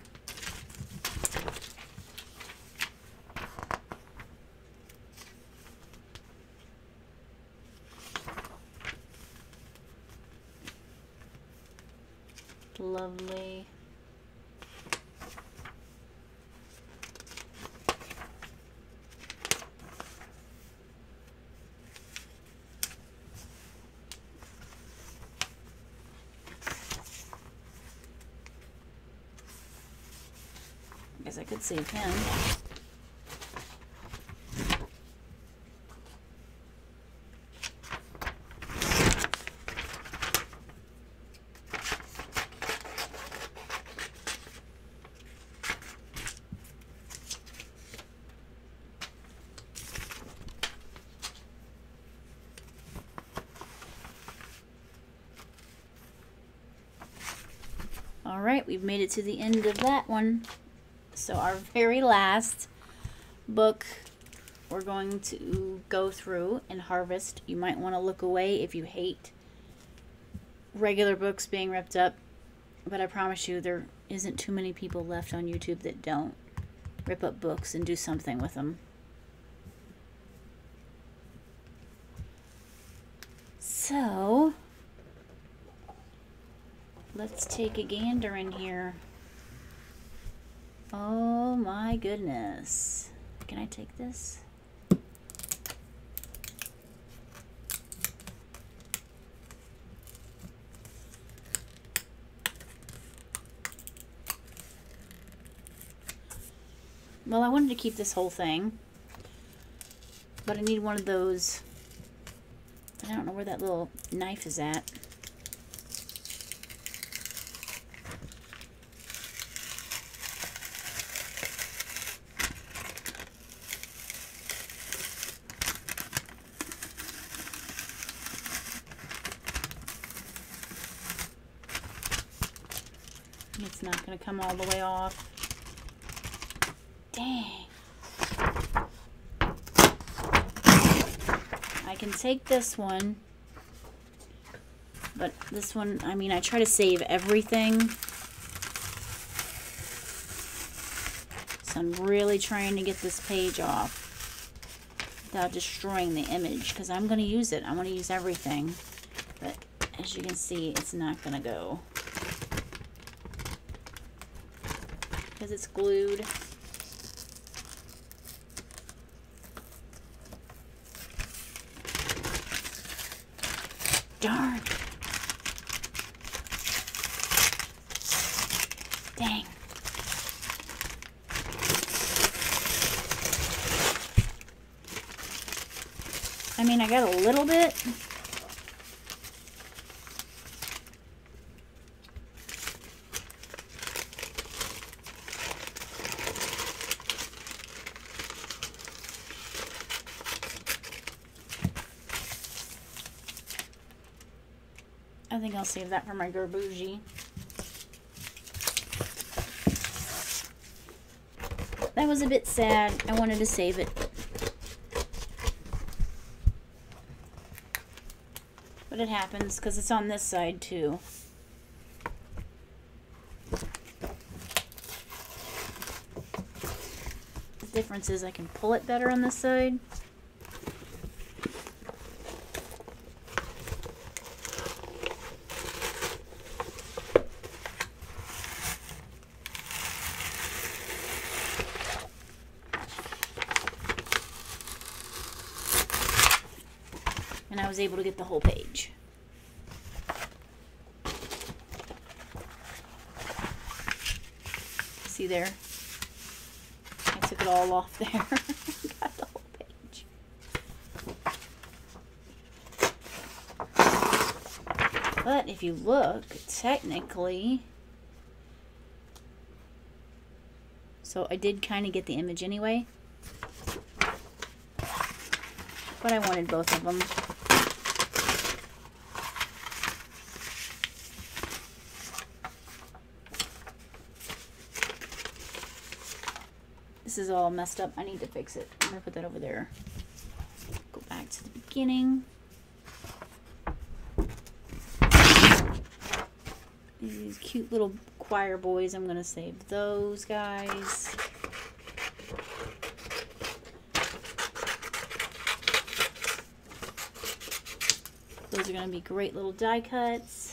Lovely. I guess I could save him. All right, we've made it to the end of that one. So our very last book we're going to go through and harvest. You might want to look away if you hate regular books being ripped up, but I promise you there isn't too many people left on YouTube that don't rip up books and do something with them. So let's take a gander in here. Oh my goodness. Can I take this? Well, I wanted to keep this whole thing, but I need one of those. I don't know where that little knife is at. It's not going to come all the way off. Dang. I can take this one, but this one, I mean, I try to save everything. So I'm really trying to get this page off without destroying the image, because I'm going to use it. I want to use everything. But as you can see, it's not going to go, because it's glued. Darn. Dang. mean, I got a little bit. I think I'll save that for my Gerbougie. That was a bit sad. I wanted to save it. But it happens because it's on this side too. The difference is I can pull it better on this side. And I was able to get the whole page. See there? I took it all off there. Got the whole page. But if you look, technically, so I did kind of get the image anyway. But I wanted both of them. This is all messed up. I need to fix it. I'm going to put that over there. Go back to the beginning. These cute little choir boys, I'm going to save those guys. Those are going to be great little die cuts.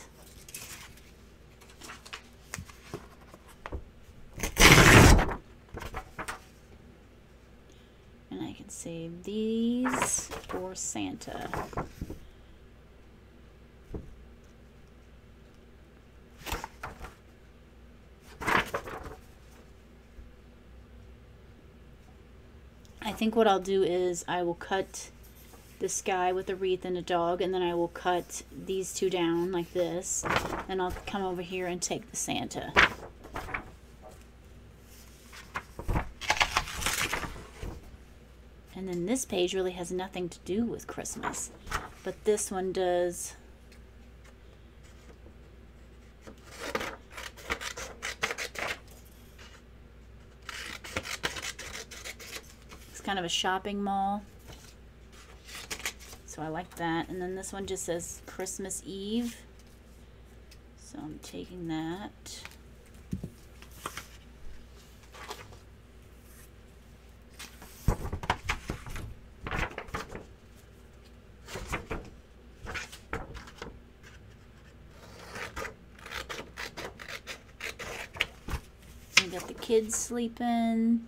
Save these for Santa. I think what I'll do is I will cut this guy with a wreath and a dog, and then I will cut these two down like this. Then I'll come over here and take the Santa. And then this page really has nothing to do with Christmas, but this one does. It's kind of a shopping mall, so I like that. And then this one just says Christmas Eve, so I'm taking that. Got the kids sleeping,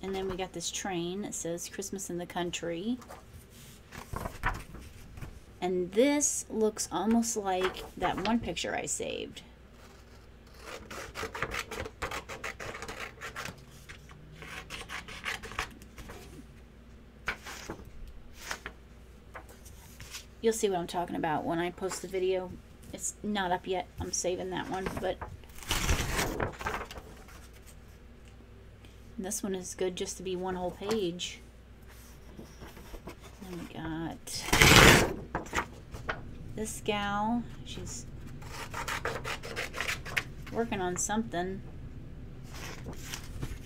and then we got this train that says Christmas in the Country, and this looks almost like that one picture I saved. You'll see what I'm talking about when I post the video. It's not up yet. I'm saving that one, but this one is good just to be one whole page. Then we got this gal. She's working on something.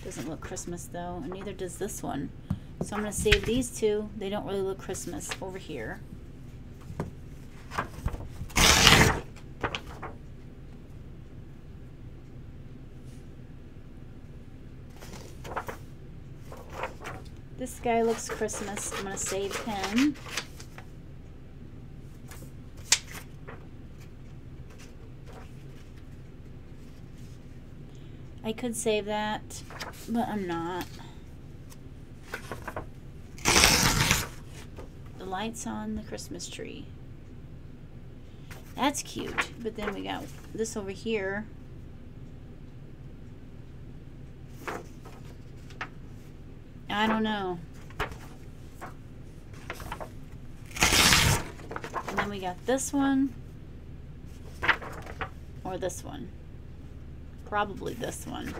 Doesn't look Christmas though, and neither does this one. So I'm going to save these two. They don't really look Christmas over here. This guy looks Christmas. I'm going to save him. I could save that, but I'm not. The lights on the Christmas tree. That's cute. But then we got this over here. I don't know. we got this one. Or this one. Probably this one.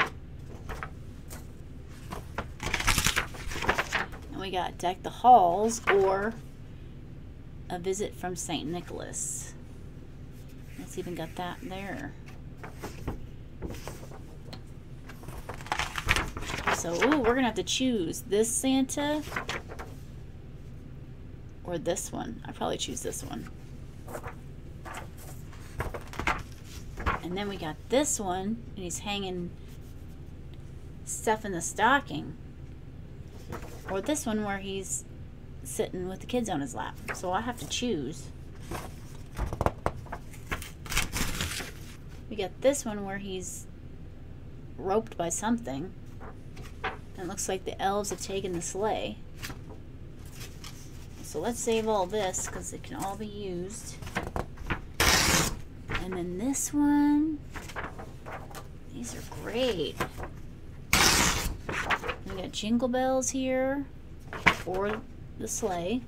And we got Deck the Halls or A Visit from St. Nicholas. It's even got that there. So, ooh, we're gonna have to choose this Santa or this one. I'd probably choose this one. And then we got this one, and he's hanging stuff in the stocking. Or this one where he's sitting with the kids on his lap. So I have to choose. We got this one where he's roped by something. And it looks like the elves have taken the sleigh. So let's save all this because it can all be used. And then this one. These are great. We got Jingle Bells here. Or the sleigh.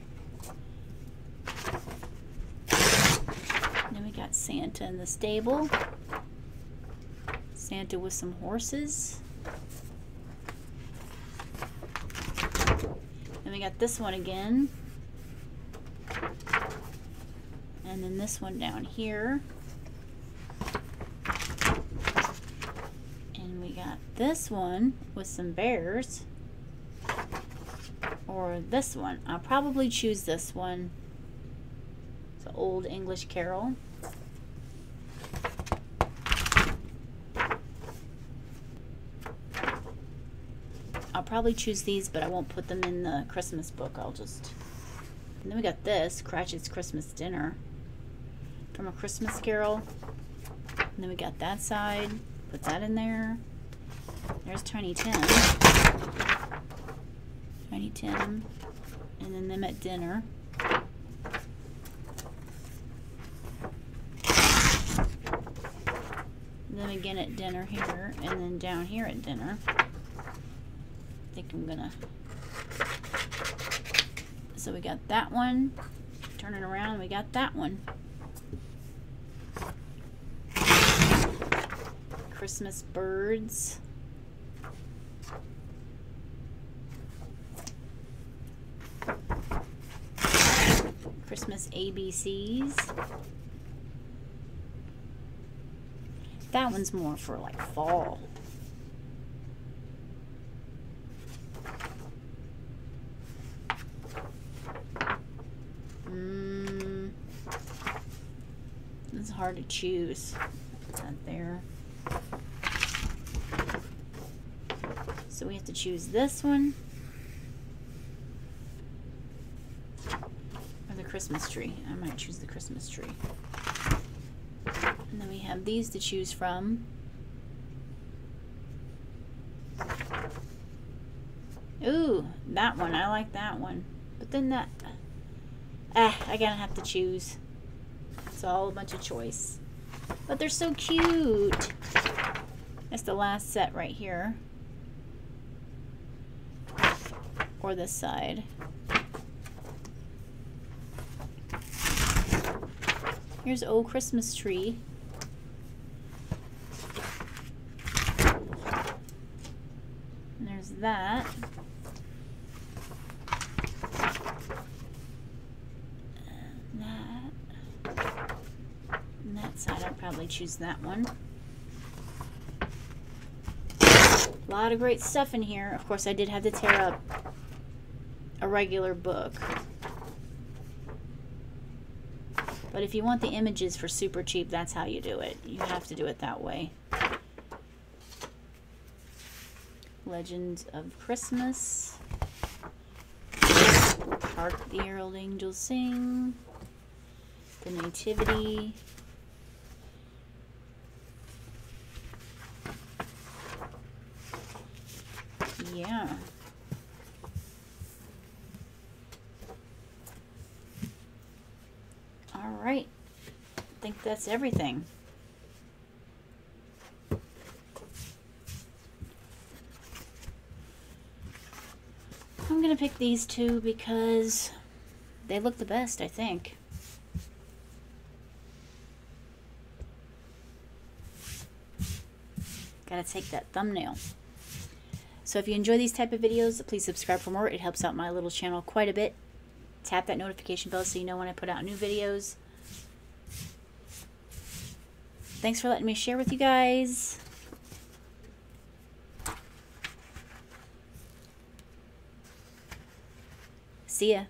And then we got Santa in the stable. Santa with some horses. Then we got this one again. And then this one down here. And we got this one with some bears. Or this one. I'll probably choose this one. It's an old English carol. I'll probably choose these, but I won't put them in the Christmas book. I'll just... And then we got this, Cratchit's Christmas Dinner. From A Christmas Carol. And then we got that side. Put that in there. There's Tiny Tim. Tiny Tim. And then them at dinner. And then again at dinner here. And then down here at dinner. I think I'm gonna... So we got that one. Turn it around, we got that one. Christmas birds. Christmas ABCs. That one's more for like fall. It's hard to choose. It's not there. So we have to choose this one. Or the Christmas tree. I might choose the Christmas tree. And then we have these to choose from. Ooh, that one. I like that one. But then that... I gotta have to choose. It's all a bunch of choice. But they're so cute. That's the last set right here. Or this side. Here's Old Christmas Tree. And there's that. Side, I'd probably choose that one. A lot of great stuff in here. Of course, I did have to tear up a regular book. But if you want the images for super cheap, that's how you do it. You have to do it that way. Legends of Christmas. Hark the Herald Angels Sing. The Nativity. Yeah. All right. I think that's everything. I'm going to pick these two because they look the best, I think. Gotta take that thumbnail. So if you enjoy these type of videos, please subscribe for more. It helps out my little channel quite a bit. Tap that notification bell so you know when I put out new videos. Thanks for letting me share with you guys. See ya.